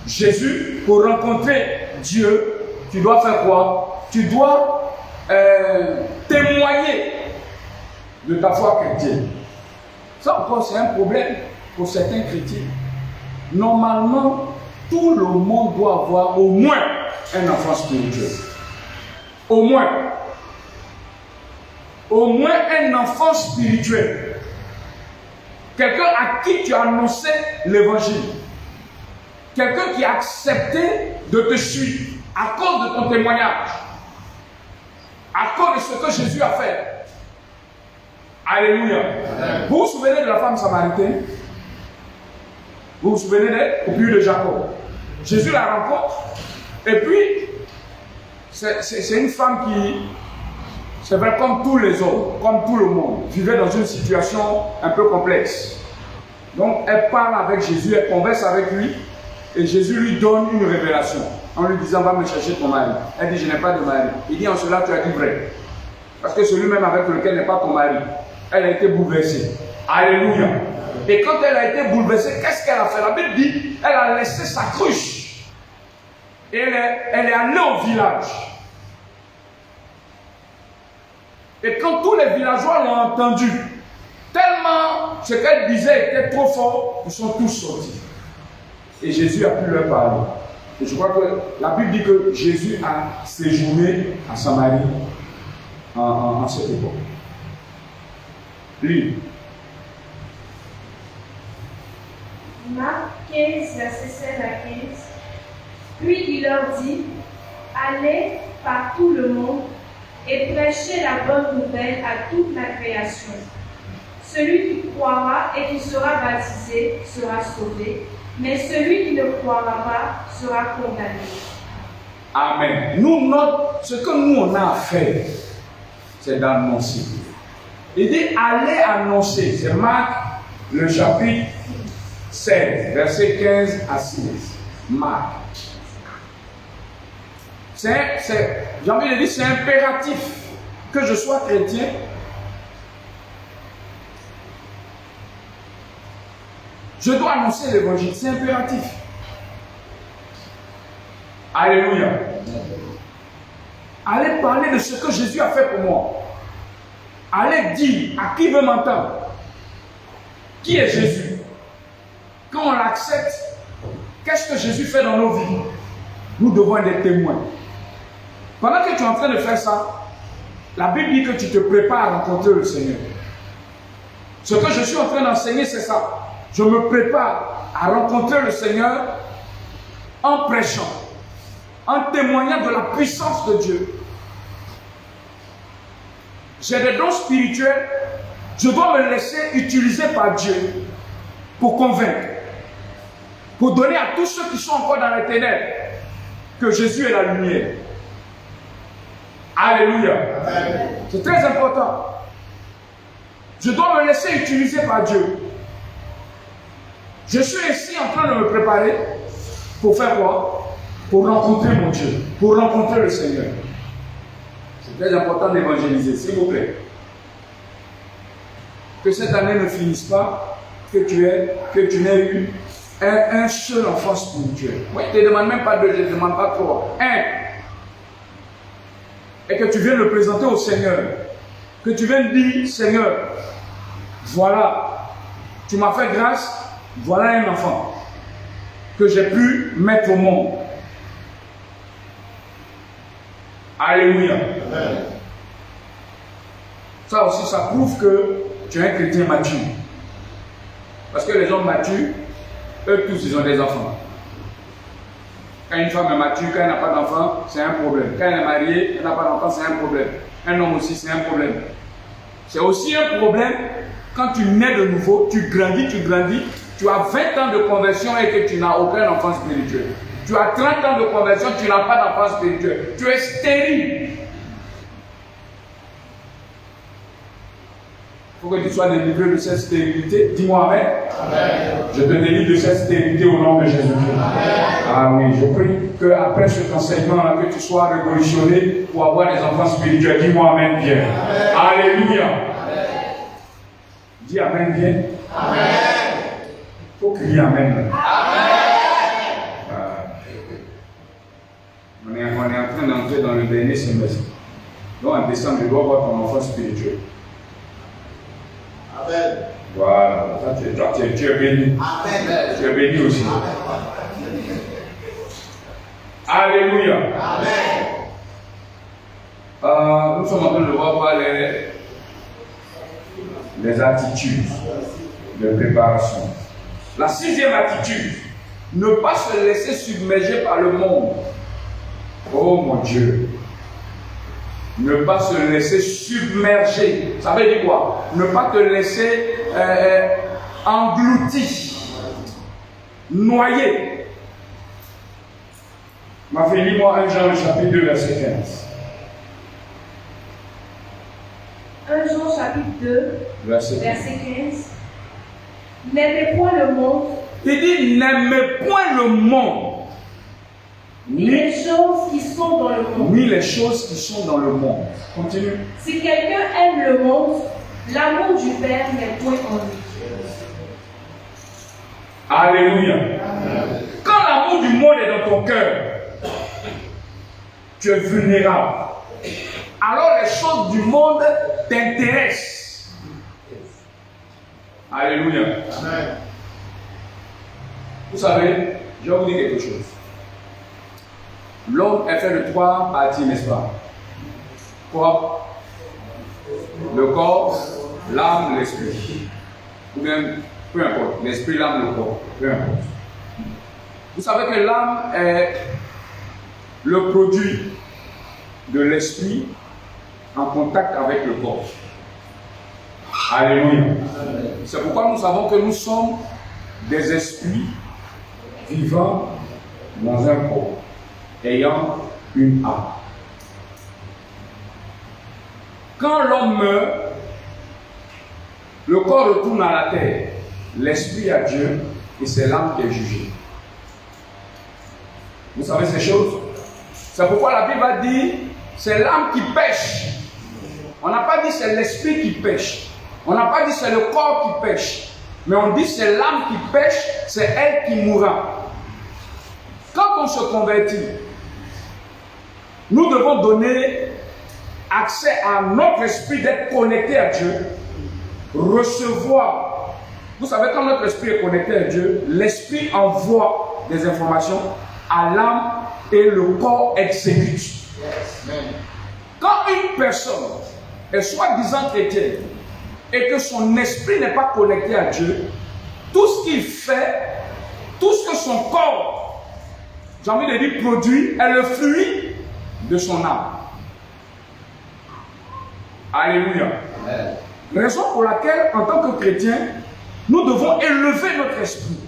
Jésus, pour rencontrer Dieu, tu dois faire quoi? Tu dois témoigner de ta foi chrétienne. Ça encore, c'est un problème pour certains chrétiens. Normalement, tout le monde doit avoir au moins un enfant spirituel. Au moins un enfant spirituel. Quelqu'un à qui tu as annoncé l'évangile. Quelqu'un qui a accepté de te suivre à cause de ton témoignage. À cause de ce que Jésus a fait. Alléluia. Vous vous souvenez de la femme samaritaine? Vous vous souvenez d'elle au puits de Jacob? Jésus la rencontre. Et puis, c'est une femme c'est vrai, comme tous les hommes, comme tout le monde, vivait dans une situation un peu complexe. Donc, elle parle avec Jésus, elle converse avec lui, et Jésus lui donne une révélation, en lui disant, va me chercher ton mari. Elle dit, je n'ai pas de mari. Il dit, en cela, tu as dit vrai. Parce que celui-même avec lequel n'est pas ton mari, elle a été bouleversée. Alléluia. Et quand elle a été bouleversée, qu'est-ce qu'elle a fait? La Bible dit, elle a laissé sa cruche. Et elle est allée au village. Et quand tous les villageois l'ont entendu, tellement ce qu'elle disait était trop fort, ils sont tous sortis. Et Jésus a pu leur parler. Et je crois que la Bible dit que Jésus a séjourné à Samarie en cette époque. Lui. Marc 15, verset 16 à 15. Puis il leur dit, allez par tout le monde et prêchez la bonne nouvelle à toute la création. Celui qui croira et qui sera baptisé sera sauvé, mais celui qui ne croira pas sera condamné. Amen. Ce que nous on a à faire, c'est d'annoncer. Il dit allez annoncer. C'est Marc, le chapitre 16, verset 15 à 16. Marc. J'ai envie de dire, c'est impératif que je sois chrétien. Je dois annoncer l'évangile, c'est impératif. Alléluia. Allez parler de ce que Jésus a fait pour moi. Allez dire à qui veut m'entendre. Qui est Jésus? Quand on l'accepte, qu'est-ce que Jésus fait dans nos vies? Nous devons être des témoins. Pendant que tu es en train de faire ça, la Bible dit que tu te prépares à rencontrer le Seigneur. Ce que je suis en train d'enseigner, c'est ça. Je me prépare à rencontrer le Seigneur en prêchant, en témoignant de la puissance de Dieu. J'ai des dons spirituels, je dois me laisser utiliser par Dieu pour convaincre, pour donner à tous ceux qui sont encore dans les ténèbres que Jésus est la lumière. Alléluia. C'est très important. Je dois me laisser utiliser par Dieu. Je suis ici en train de me préparer pour faire quoi? Pour rencontrer mon Dieu, pour rencontrer le Seigneur. C'est très important d'évangéliser, s'il vous plaît. Que cette année ne finisse pas, que tu n'aies eu un seul enfant spirituel. Moi, je ne te demande même pas deux, je ne te demande pas trois. Un. Et que tu viennes le présenter au Seigneur. Que tu viennes dire, Seigneur, voilà, tu m'as fait grâce, voilà un enfant que j'ai pu mettre au monde. Alléluia. Amen. Ça aussi, ça prouve que tu es un chrétien mature. Parce que les hommes matures, eux tous, ils ont des enfants. Quand une femme est mature, quand elle n'a pas d'enfant, c'est un problème. Quand elle est mariée, elle n'a pas d'enfant, c'est un problème. Un homme aussi, c'est un problème. C'est aussi un problème quand tu nais de nouveau, tu grandis, tu as 20 ans de conversion et que tu n'as aucun enfant spirituel. Tu as 30 ans de conversion, tu n'as pas d'enfant spirituel. Tu es stérile. Il faut que tu sois délivré de cette stérilité. Dis-moi Amen. Amen. Je te délivre de cette stérilité au nom de Jésus-Christ. Ah oui, je prie qu'après cet enseignement-là, que tu sois révolutionné pour avoir des enfants spirituels. Dis-moi Amen bien. Amen. Alléluia. Amen. Dis Amen bien. Amen. Il faut crier Amen. Amen. On est en train d'entrer dans le dernier semestre. Donc en décembre, je dois voir ton enfant spirituel. Amen. Voilà, tu es béni. Amen. Tu es béni aussi. Amen. Alléluia. Amen. Nous sommes en train de voir les attitudes de préparation. La sixième attitude, ne pas se laisser submerger par le monde. Oh mon Dieu. Ne pas se laisser submerger. Ça veut dire quoi? Ne pas te laisser engloutir, noyer. Ma fille, lis-moi 1 Jean, chapitre 2, verset 15. 1 Jean chapitre 2, verset 15. N'aimez point le monde, il dit, n'aimez point le monde, ni les choses qui sont dans le monde. ni les choses qui sont dans le monde. Continue. Si quelqu'un aime le monde, l'amour du Père n'est point en lui. Alléluia. Quand l'amour du monde est dans ton cœur, tu es vulnérable. Alors les choses du monde t'intéressent. Alléluia. Amen. Vous savez, je vais vous dire quelque chose. L'homme est fait de 3 parties, n'est-ce pas? Quoi? Le corps, l'âme, l'esprit. Ou bien, peu importe, l'esprit, l'âme, le corps, peu importe. Vous savez que l'âme est le produit de l'esprit en contact avec le corps. Alléluia. C'est pourquoi nous savons que nous sommes des esprits vivant dans un corps, ayant une âme. Quand l'homme meurt, le corps retourne à la terre, l'esprit à Dieu, et c'est l'âme qui est jugée. Vous savez ces choses? C'est pourquoi la Bible a dit, c'est l'âme qui pêche. On n'a pas dit c'est l'esprit qui pêche. On n'a pas dit c'est le corps qui pêche. Mais on dit c'est l'âme qui pêche, c'est elle qui mourra. Quand on se convertit, nous devons donner accès à notre esprit d'être connecté à Dieu, recevoir. Vous savez, quand notre esprit est connecté à Dieu, l'esprit envoie des informations à l'âme et le corps exécute. Quand une personne est soi-disant chrétienne et que son esprit n'est pas connecté à Dieu, tout ce qu'il fait, tout ce que son corps, j'ai envie de dire, produit, est le fruit de son âme. Alléluia. Amen. Raison pour laquelle, en tant que chrétien, nous devons élever notre esprit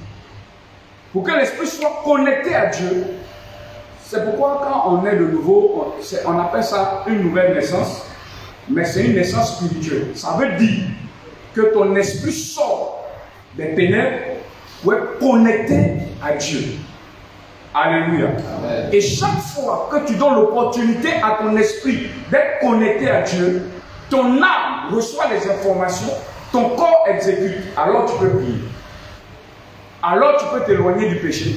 pour que l'esprit soit connecté à Dieu. C'est pourquoi quand on est de nouveau, on appelle ça une nouvelle naissance, mais c'est une naissance spirituelle. Ça veut dire que ton esprit sort des ténèbres pour être connecté à Dieu. Alléluia. Amen. Et chaque fois que tu donnes l'opportunité à ton esprit d'être connecté à Dieu, ton âme reçoit les informations, ton corps exécute, alors tu peux prier. Alors tu peux t'éloigner du péché.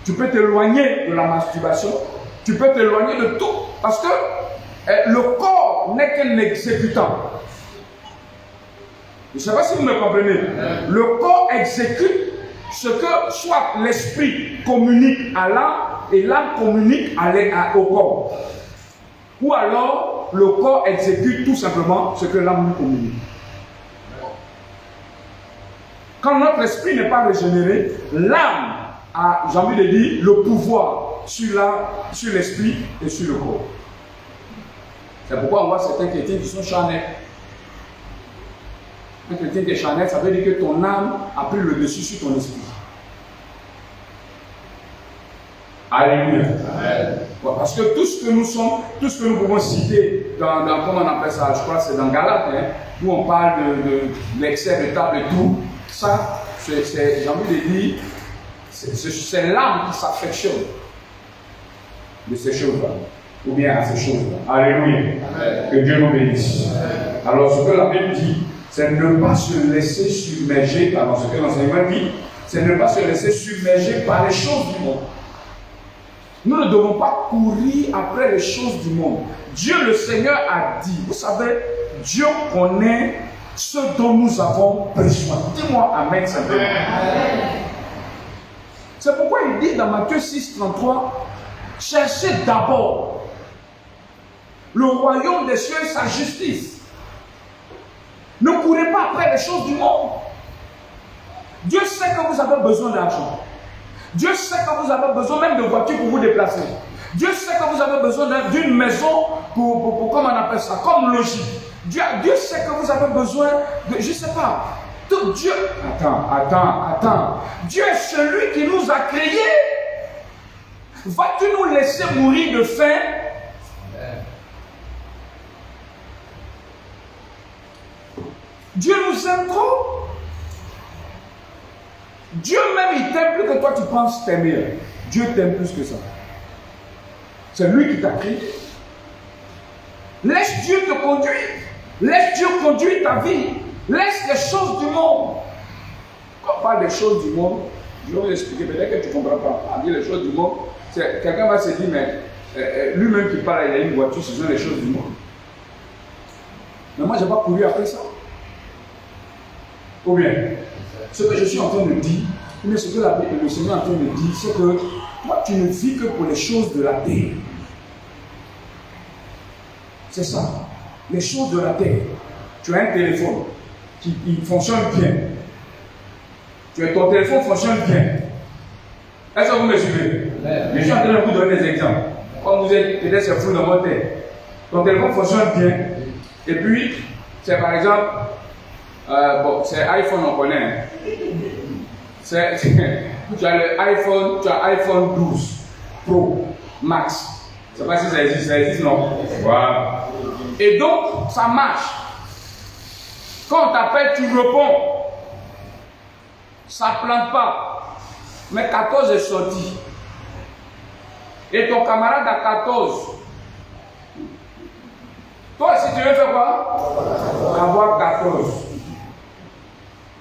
Tu peux t'éloigner de la masturbation. Tu peux t'éloigner de tout. Parce que le corps n'est qu'un exécutant. Je ne sais pas si vous me comprenez. Le corps exécute ce que soit l'esprit communique à l'âme et l'âme communique au corps. Ou alors le corps exécute tout simplement ce que l'âme lui communique. Quand notre esprit n'est pas régénéré, l'âme a, j'ai envie de dire, le pouvoir sur l'esprit et sur le corps. C'est pourquoi on voit certains chrétiens qui sont charnels. Un chrétien qui est charnel, ça veut dire que ton âme a pris le dessus sur ton esprit. Alléluia. Amen. Parce que tout ce que nous sommes, tout ce que nous pouvons citer dans comment on appelle ça, je crois que c'est dans Galates, où on parle de l'excès de table et tout, ça, j'ai envie de dire, c'est l'âme qui s'affectionne de ces choses-là, ou bien à ces choses-là. Alléluia. Amen. Que Dieu nous bénisse. Amen. Alors, ce que la Bible dit, c'est ne pas se laisser submerger par ce que l'enseignement dit, c'est ne pas se laisser submerger par les choses du monde. Nous ne devons pas courir après les choses du monde. Dieu le Seigneur a dit, vous savez, Dieu connaît ce dont nous avons besoin. Dis-moi Amen simplement. C'est pourquoi il dit dans Matthieu 6, 33, cherchez d'abord le royaume des cieux et sa justice. Ne courez pas après les choses du monde. Dieu sait que vous avez besoin d'argent. Dieu sait que vous avez besoin même de voitures pour vous déplacer. Dieu sait que vous avez besoin d'une maison pour comment on appelle ça, comme logis. Dieu sait que vous avez besoin de, je ne sais pas, tout Dieu. Attends. Dieu est celui qui nous a créés. Vas-tu nous laisser mourir de faim? nous aime trop. Dieu même, il t'aime plus que toi, tu penses t'aimer. Dieu t'aime plus que ça. C'est lui qui t'a créé. Laisse Dieu te conduire. Laisse Dieu conduire ta vie. Laisse les choses du monde. Quand on parle des choses du monde, je vais vous expliquer, peut-être que tu ne comprends pas. On dit les choses du monde, quelqu'un va se dire, mais lui-même qui parle, il a une voiture, ce sont les choses du monde. Mais moi, je n'ai pas couru après ça. Ou bien, ce que je suis en train de dire, mais ce que le Seigneur est en train de dire, c'est que toi, tu ne vis que pour les choses de la terre. C'est ça. Les choses de la terre. Tu as un téléphone qui fonctionne bien. Ton téléphone fonctionne bien. Est-ce que vous me suivez? Je suis en train de vous donner des exemples. Comme vous êtes peut-être c'est flou dans votre tête. Ton téléphone fonctionne bien. Et puis, c'est par exemple, bon, c'est iPhone, on connaît. Tu as iPhone 12 Pro Max. Je ne sais pas si ça existe, non? Voilà. Et donc, ça marche. Quand on t'appelle, tu réponds. Ça ne plante pas. Mais 14 est sorti. Et ton camarade a 14. Toi, si tu veux faire quoi? Avoir 14.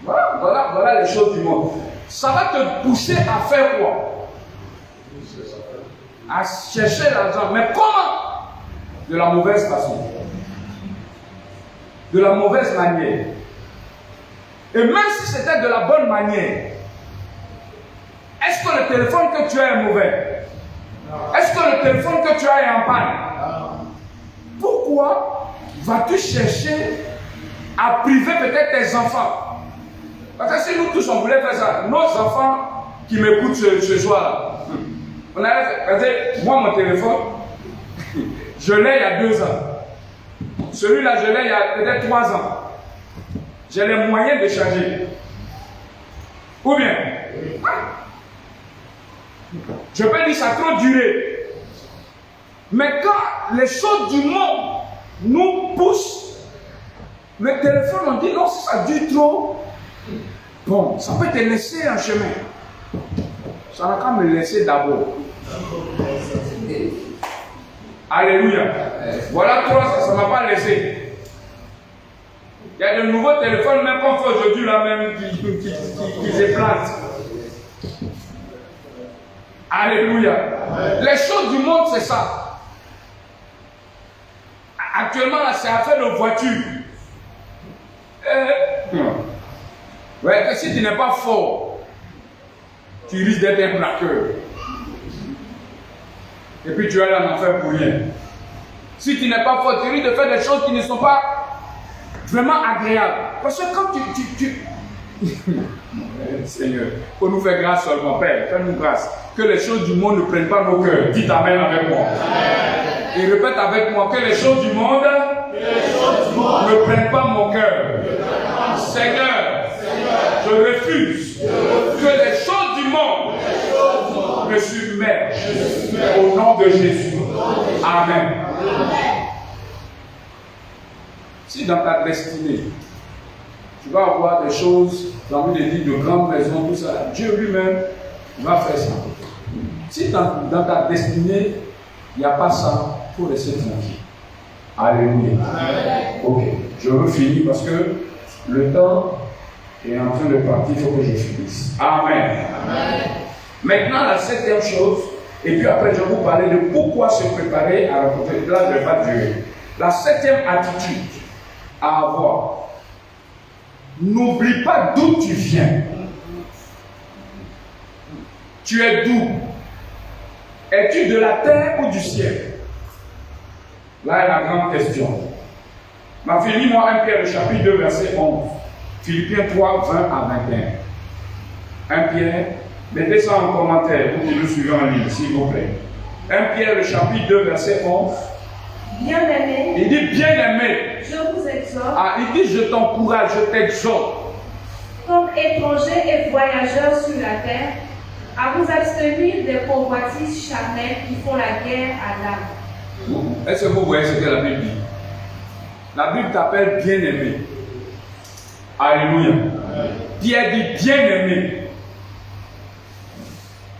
Voilà les choses du monde. Ça va te pousser à faire quoi? À chercher l'argent. Mais comment? De la mauvaise façon. De la mauvaise manière. Et même si c'était de la bonne manière, est-ce que le téléphone que tu as est mauvais? Est-ce que le téléphone que tu as est en panne? Pourquoi vas-tu chercher à priver peut-être tes enfants? Parce que si nous tous on voulait faire ça, nos enfants qui m'écoutent ce soir, on allait faire, moi mon téléphone, je l'ai il y a 2 ans. Celui-là, je l'ai il y a peut-être 3 ans. J'ai les moyens de changer. Ou bien, je peux dire ça a trop duré. Mais quand les choses du monde nous poussent, le téléphone, on dit non, si ça dure trop, bon, ça peut te laisser en chemin. Ça n'a qu'à me laisser d'abord. Alléluia. Voilà toi, ça ne m'a pas laissé. Il y a de nouveaux téléphones, même qu'on fait aujourd'hui, là même, qui se plantent. Alléluia. Les choses du monde, c'est ça. Actuellement, là, c'est affaire de voiture. Ouais, si tu n'es pas fort, tu risques d'être un braqueur. Et puis tu vas aller en enfer pour rien. Si tu n'es pas fort, tu risques de faire des choses qui ne sont pas vraiment agréables. Parce que quand tu... Seigneur, il faut nous faire grâce seulement, Père. Fais-nous grâce. Que les choses du monde ne prennent pas nos cœurs. Dites Amen avec moi. Et répète avec moi que les choses du monde ne prennent pas mon cœur. Seigneur, je refuse que les choses du monde me submergent. Au nom de Jésus. Amen. Si dans ta destinée, tu vas avoir des choses, j'ai envie de dire, de grandes maisons, tout ça, Dieu lui-même va faire ça. Si dans ta destinée, il n'y a pas ça, il faut laisser tranquille. Alléluia. Ok, je veux finir parce que le temps est en train de partir, il faut que je finisse. Amen. Amen. Maintenant, la 7e chose, et puis après, je vais vous parler de pourquoi se préparer à rencontrer. Là, je ne vais pas durer. La 7e attitude à avoir. N'oublie pas d'où tu viens. Tu es d'où? Es-tu de la terre ou du ciel? Là est la grande question. Ma fille, lis-moi 1 Pierre, le chapitre 2, verset 11. Philippiens 3, 20 à 21. 1 Pierre, mettez ça en commentaire pour que nous suivions en ligne, s'il vous plaît. 1 Pierre, le chapitre 2, verset 11. Bien-aimé. Il dit bien-aimé. Je vous exhorte. Ah, il dit je t'encourage, je t'exhorte. Comme étrangers et voyageurs sur la terre, à vous abstenir des convoitises charnelles qui font la guerre à l'âme. Est-ce que vous voyez ce que la Bible dit? La Bible t'appelle bien-aimé. Alléluia. Pierre dit bien-aimé.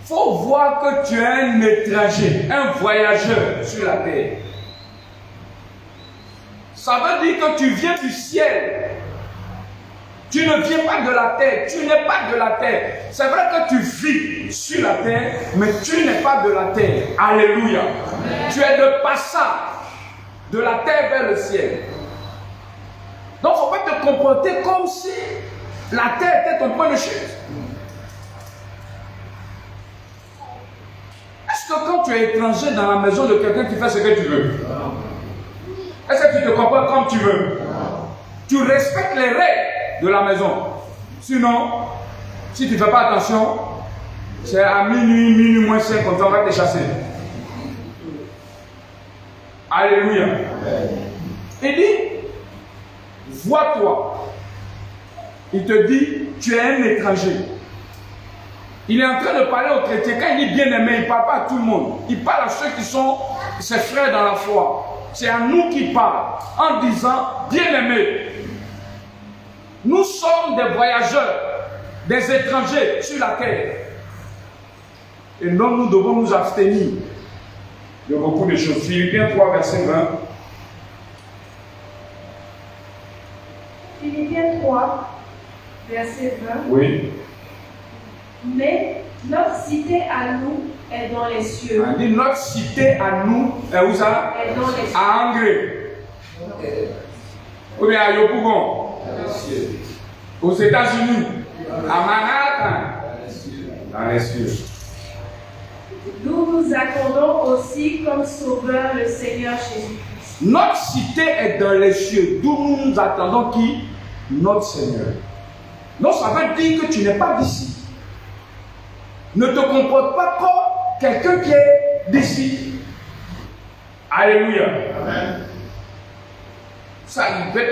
Il faut voir que tu es un étranger, un voyageur sur la terre. Ça veut dire que tu viens du ciel. Tu ne viens pas de la terre. Tu n'es pas de la terre. C'est vrai que tu vis sur la terre, mais tu n'es pas de la terre. Alléluia. Tu es de passage de la terre vers le ciel. Donc, il ne faut pas te comporter comme si la terre était ton point de chute. Est-ce que quand tu es étranger dans la maison de quelqu'un, tu fais ce que tu veux? Est-ce que tu te comportes comme tu veux? Tu respectes les règles de la maison. Sinon, si tu ne fais pas attention, c'est à minuit moins 5, on va te chasser. Alléluia. Il dit, vois-toi. Il te dit, tu es un étranger. Il est en train de parler aux chrétiens. Quand il dit bien-aimé, il ne parle pas à tout le monde. Il parle à ceux qui sont ses frères dans la foi. C'est à nous qu'il parle en disant bien-aimé. Nous sommes des voyageurs, des étrangers sur la terre. Et donc nous devons nous abstenir de beaucoup de choses. Philippiens 3, verset 20. Philippiens 3, verset 20. Oui. Mais notre cité à nous est dans les cieux. On dit notre cité à nous est où ça? Est dans les cieux. À Angré. Ou bien à Yopougon. Aux États-Unis. À Manhattan. Dans les cieux. Nous nous accordons aussi comme sauveur le Seigneur Jésus-Christ. Notre cité est dans les cieux, d'où nous nous attendons qui? Notre Seigneur. Donc ça veut dire que tu n'es pas d'ici. Ne te comporte pas comme quelqu'un qui est d'ici. Alléluia. Amen. Ça,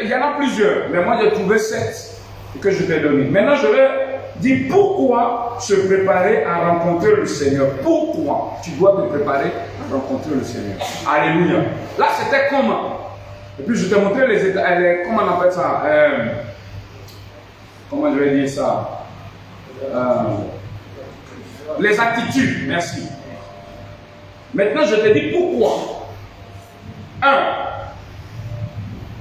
il y en a plusieurs, mais moi j'ai trouvé 7 que je t'ai donné. Maintenant je vais dire pourquoi se préparer à rencontrer le Seigneur. Pourquoi tu dois te préparer à rencontrer le Seigneur. Alléluia. Là c'était comment? Et puis je t'ai montré les états, comment on appelle ça? Comment je vais dire ça? Les attitudes, merci. Maintenant, je te dis pourquoi. 1.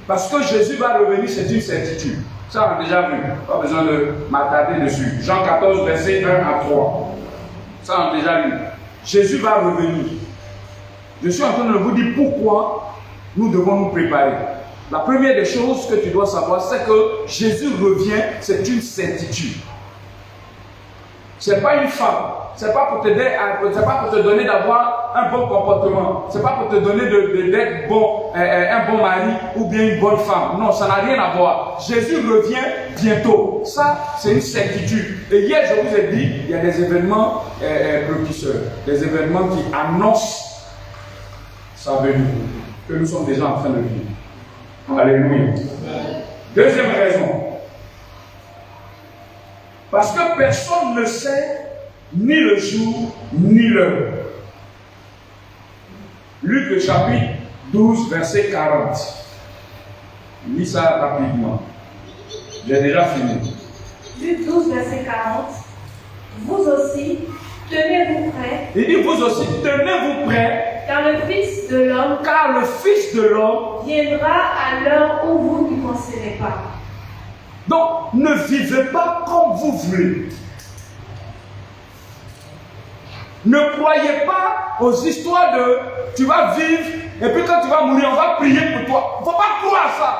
Parce que Jésus va revenir, c'est une certitude. Ça, on a déjà vu. Pas besoin de m'attarder dessus. Jean 14, verset 1 à 3. Ça, on a déjà vu. Jésus va revenir. Je suis en train de vous dire pourquoi nous devons nous préparer. La première des choses que tu dois savoir, c'est que Jésus revient, c'est une certitude. Ce n'est pas une femme. Ce n'est pas pour te donner d'avoir un bon comportement. Ce n'est pas pour te donner d'être bon, un bon mari ou bien une bonne femme. Non, ça n'a rien à voir. Jésus revient bientôt. Ça, c'est une certitude. Et hier, je vous ai dit, il y a des événements précurseurs. Des événements qui annoncent sa venue. Que nous sommes déjà en train de vivre. Alléluia. Deuxième raison. Parce que personne ne sait ni le jour, ni l'heure. Luc le chapitre 12, verset 40. Lis ça rapidement. J'ai déjà fini. Luc 12, verset 40. Vous aussi, tenez-vous prêts. Il dit vous aussi, tenez-vous prêts. Car le Fils de l'homme viendra à l'heure où vous n'y penserez pas. Donc, ne vivez pas comme vous voulez. Ne croyez pas aux histoires de tu vas vivre et puis quand tu vas mourir, on va prier pour toi. Il ne faut pas croire à ça.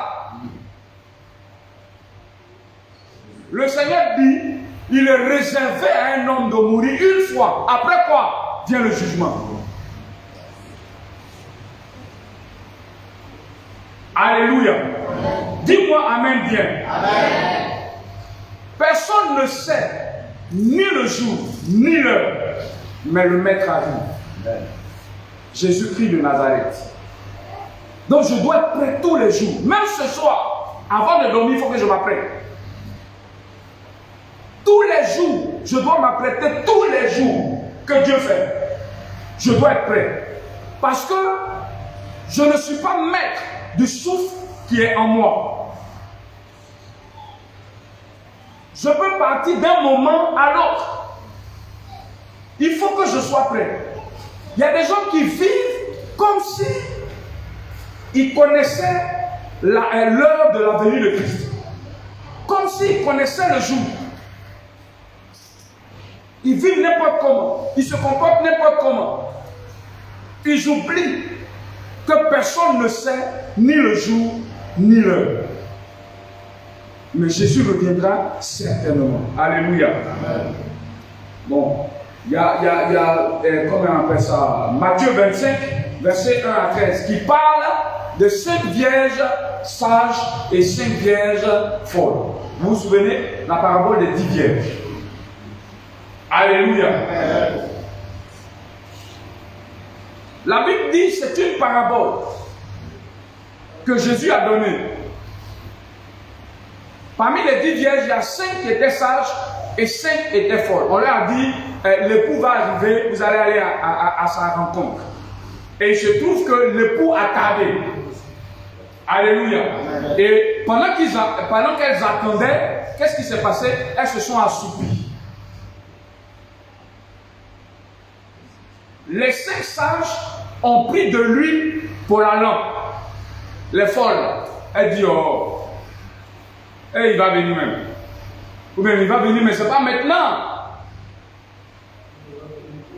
Le Seigneur dit, il est réservé à un homme de mourir une fois. Après quoi vient le jugement. Alléluia. Dis-moi Amen bien. Amen. Personne ne sait ni le jour, ni l'heure, mais le Maître arrive. Jésus-Christ de Nazareth. Donc je dois être prêt tous les jours. Même ce soir, avant de dormir, il faut que je m'apprête. Tous les jours, je dois m'apprêter tous les jours que Dieu fait. Je dois être prêt. Parce que je ne suis pas maître du souffle qui est en moi. Je peux partir d'un moment à l'autre. Il faut que je sois prêt. Il y a des gens qui vivent comme si ils connaissaient l'heure de la venue de Christ. Comme s'ils connaissaient le jour. Ils vivent n'importe comment. Ils se comportent n'importe comment. Ils oublient que personne ne sait ni le jour ni l'heure. Mais Jésus reviendra certainement. Alléluia. Amen. Bon, il y a comment on appelle ça, Matthieu 25, verset 1 à 13, qui parle de 5 vierges sages et 5 vierges folles. Vous vous souvenez, la parabole des 10 vierges. Alléluia. Amen. La Bible dit que c'est une parabole que Jésus a donnée. Parmi les 10 vierges, il y a 5 qui étaient sages et 5 étaient folles. On leur a dit, l'époux va arriver, vous allez aller à sa rencontre. Et il se trouve que l'époux a tardé. Alléluia. Amen. Et pendant qu'elles attendaient, qu'est-ce qui s'est passé? Elles se sont assoupies. Les 5 sages ont pris de l'huile pour la lampe. Les folles, elles disent, oh, et il va venir même. Ou bien il va venir, mais ce n'est pas maintenant.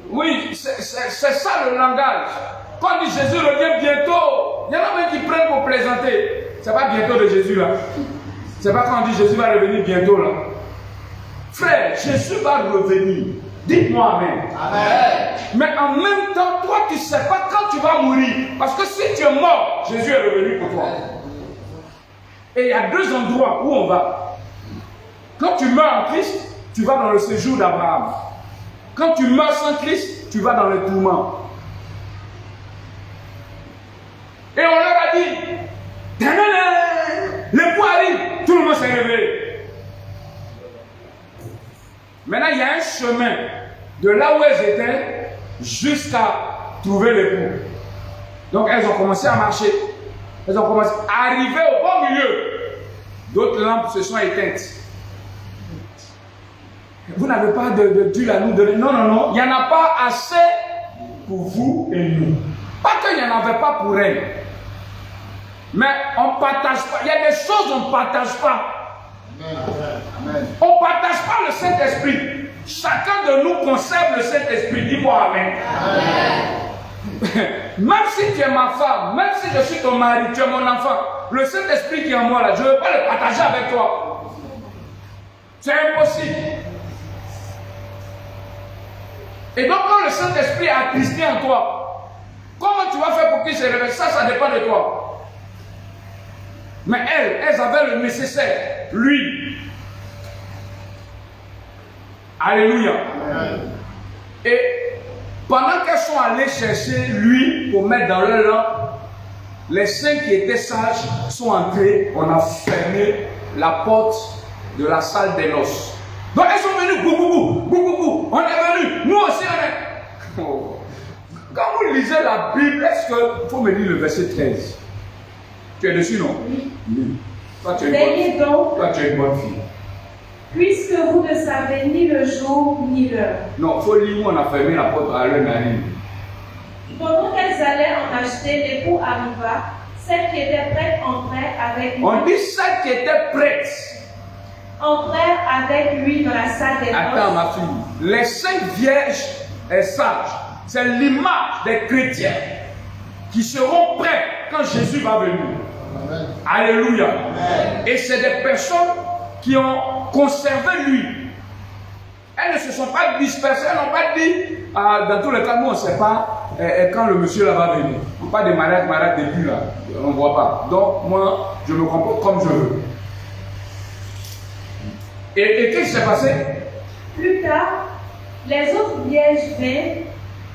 Oui, c'est ça le langage. Quand on dit Jésus revient bientôt, il y en a même qui prennent pour plaisanter. Ce n'est pas bientôt de Jésus là. Ce n'est pas quand on dit Jésus va revenir bientôt là. Frère, Jésus va revenir. Dites-moi Amen. Amen. Mais en même temps, toi tu ne sais pas quand tu vas mourir. Parce que si tu es mort, Jésus est revenu pour toi. Et il y a 2 endroits où on va. Quand tu meurs en Christ, tu vas dans le séjour d'Abraham. Quand tu meurs sans Christ, tu vas dans le tourment. Et on leur a dit, l'époux arrive, tout le monde s'est réveillé. Maintenant, il y a un chemin de là où elles étaient jusqu'à trouver l'époux. Donc, elles ont commencé à marcher. Elles ont commencé à arriver au bon milieu. D'autres lampes se sont éteintes. Vous n'avez pas d'huile à nous donner. Non, non, non. Il n'y en a pas assez pour vous et nous. Pas qu'il n'y en avait pas pour elles. Mais on ne partage pas. Il y a des choses qu'on ne partage pas. Amen. On ne partage pas le Saint-Esprit. Chacun de nous conserve le Saint-Esprit. Dis-moi Amen. Amen. Même si tu es ma femme, même si je suis ton mari, tu es mon enfant, le Saint-Esprit qui est en moi là, je ne veux pas le partager avec toi. C'est impossible. Et donc quand le Saint-Esprit est attristé en toi, comment tu vas faire pour qu'il se réveille? Ça dépend de toi. Mais elles avaient le nécessaire, l'huile. Alléluia. Amen. Et pendant qu'elles sont allées chercher l'huile pour mettre dans leur lampe, les 5 qui étaient sages sont entrés. On a fermé la porte de la salle des noces. Donc elles sont venues, bou. On est venus, nous aussi on est. Oh. Quand vous lisez la Bible, est-ce qu'il faut me lire le verset 13? Tu es dessus, non? Oui. Toi, tu es une bonne fille. Puisque vous ne savez ni le jour ni l'heure. Non, il faut lire où on a fermé la porte à leur narine. Pendant qu'elles allaient en acheter, l'époux arriva. Celles qui étaient prêtes entrèrent avec lui. On dit celles qui étaient prêtes. Entrèrent avec lui dans la salle des noces. Attends, ma fille. Les 5 vierges et sages, c'est l'image des chrétiens qui seront prêts quand Jésus va venir. Amen. Alléluia. Amen. Et c'est des personnes qui ont conservé lui. Elles ne se sont pas dispersées, elles n'ont pas dit, dans tous les cas, nous on ne sait pas quand le monsieur là va venir. On pas des malades depuis là, on ne voit pas. Donc moi, je me comporte comme je veux. Et qu'est-ce qui s'est passé? Plus tard, les autres vierges vinrent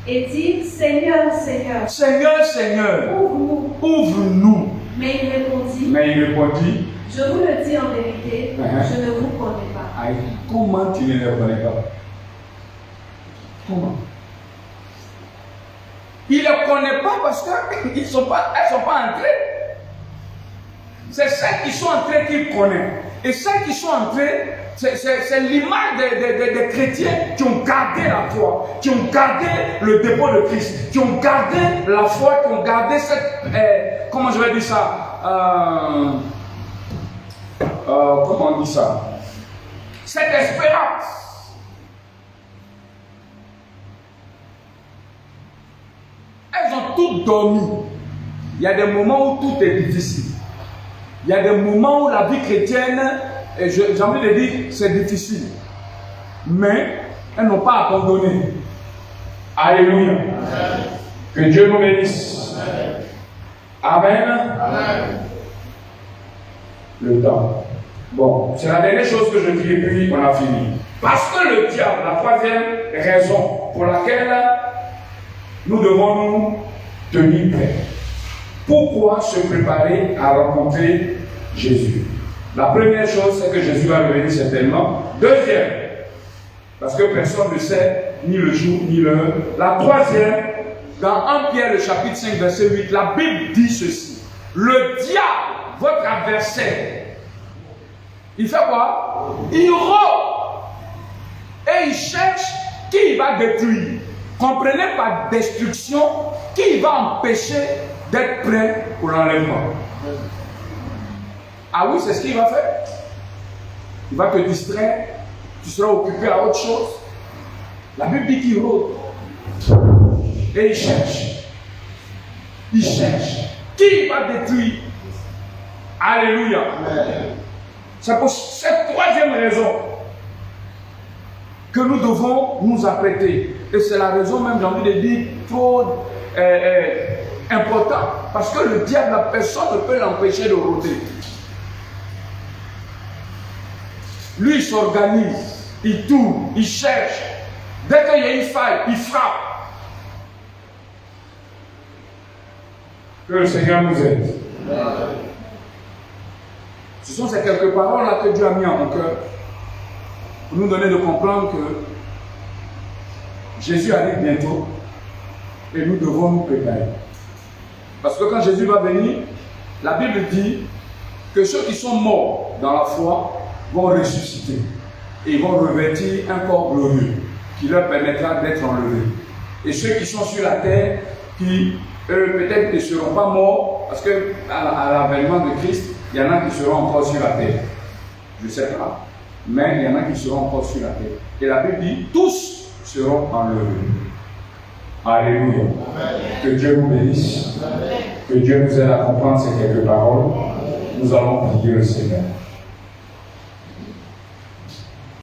et dirent, Seigneur, Seigneur. Seigneur, Seigneur. Ouvre-nous. Ouvre-nous. Mais il répondit, je vous le dis en vérité, je ne vous connais pas. Aïe, comment tu ne les connais pas? Comment? Il ne les connaît pas parce qu'elles ne sont pas entrées. C'est celles qui sont entrées qu'il connaît. Et celles qui sont entrées, c'est l'image des chrétiens qui ont gardé la foi, qui ont gardé le dépôt de Christ, qui ont gardé la foi, qui ont gardé cette, comment je vais dire ça, comment on dit ça, cette espérance. Elles ont toutes dormi. Il y a des moments où tout est difficile. Il y a des moments où la vie chrétienne, j'ai envie de dire, c'est difficile. Mais elles n'ont pas abandonné. Alléluia. Que Dieu nous bénisse. Amen. Amen. Le temps. Bon, c'est la dernière chose que je dis et puis on a fini. Parce que le diable, la troisième raison pour laquelle nous devons nous tenir prêts. Pourquoi se préparer à rencontrer Jésus? La première chose, c'est que Jésus va revenir certainement. Deuxième, parce que personne ne sait ni le jour ni l'heure. La troisième, dans 1 Pierre, le chapitre 5, verset 8, la Bible dit ceci. Le diable, votre adversaire, il fait quoi? Il rôde et il cherche qui il va détruire. Comprenez par destruction qui va empêcher d'être prêt pour l'enlèvement. Ah oui, c'est ce qu'il va faire. Il va te distraire, tu seras occupé à autre chose. La Bible dit qu'il rôde. Et il cherche. Il cherche. Qui va détruire? Alléluia. C'est pour cette troisième raison que nous devons nous apprêter. Et c'est la raison même, j'ai envie de dire, trop importante. Parce que le diable, la personne ne peut l'empêcher de rôder. Lui, il s'organise, il tourne, il cherche. Dès qu'il y a une faille, il frappe. Que le Seigneur nous aide. Ce sont ces quelques paroles-là que Dieu a mis en mon cœur pour nous donner de comprendre que Jésus arrive bientôt et nous devons nous préparer. Parce que quand Jésus va venir, la Bible dit que ceux qui sont morts dans la foi vont ressusciter et ils vont revêtir un corps glorieux qui leur permettra d'être enlevés. Et ceux qui sont sur la terre, qui eux peut-être ne seront pas morts, parce que à l'avènement de Christ, il y en a qui seront encore sur la terre. Je ne sais pas, mais il y en a qui seront encore sur la terre. Et la Bible dit, tous seront enlevés. Alléluia. Que Dieu nous bénisse. Que Dieu nous aide à comprendre ces quelques paroles. Nous allons prier le Seigneur.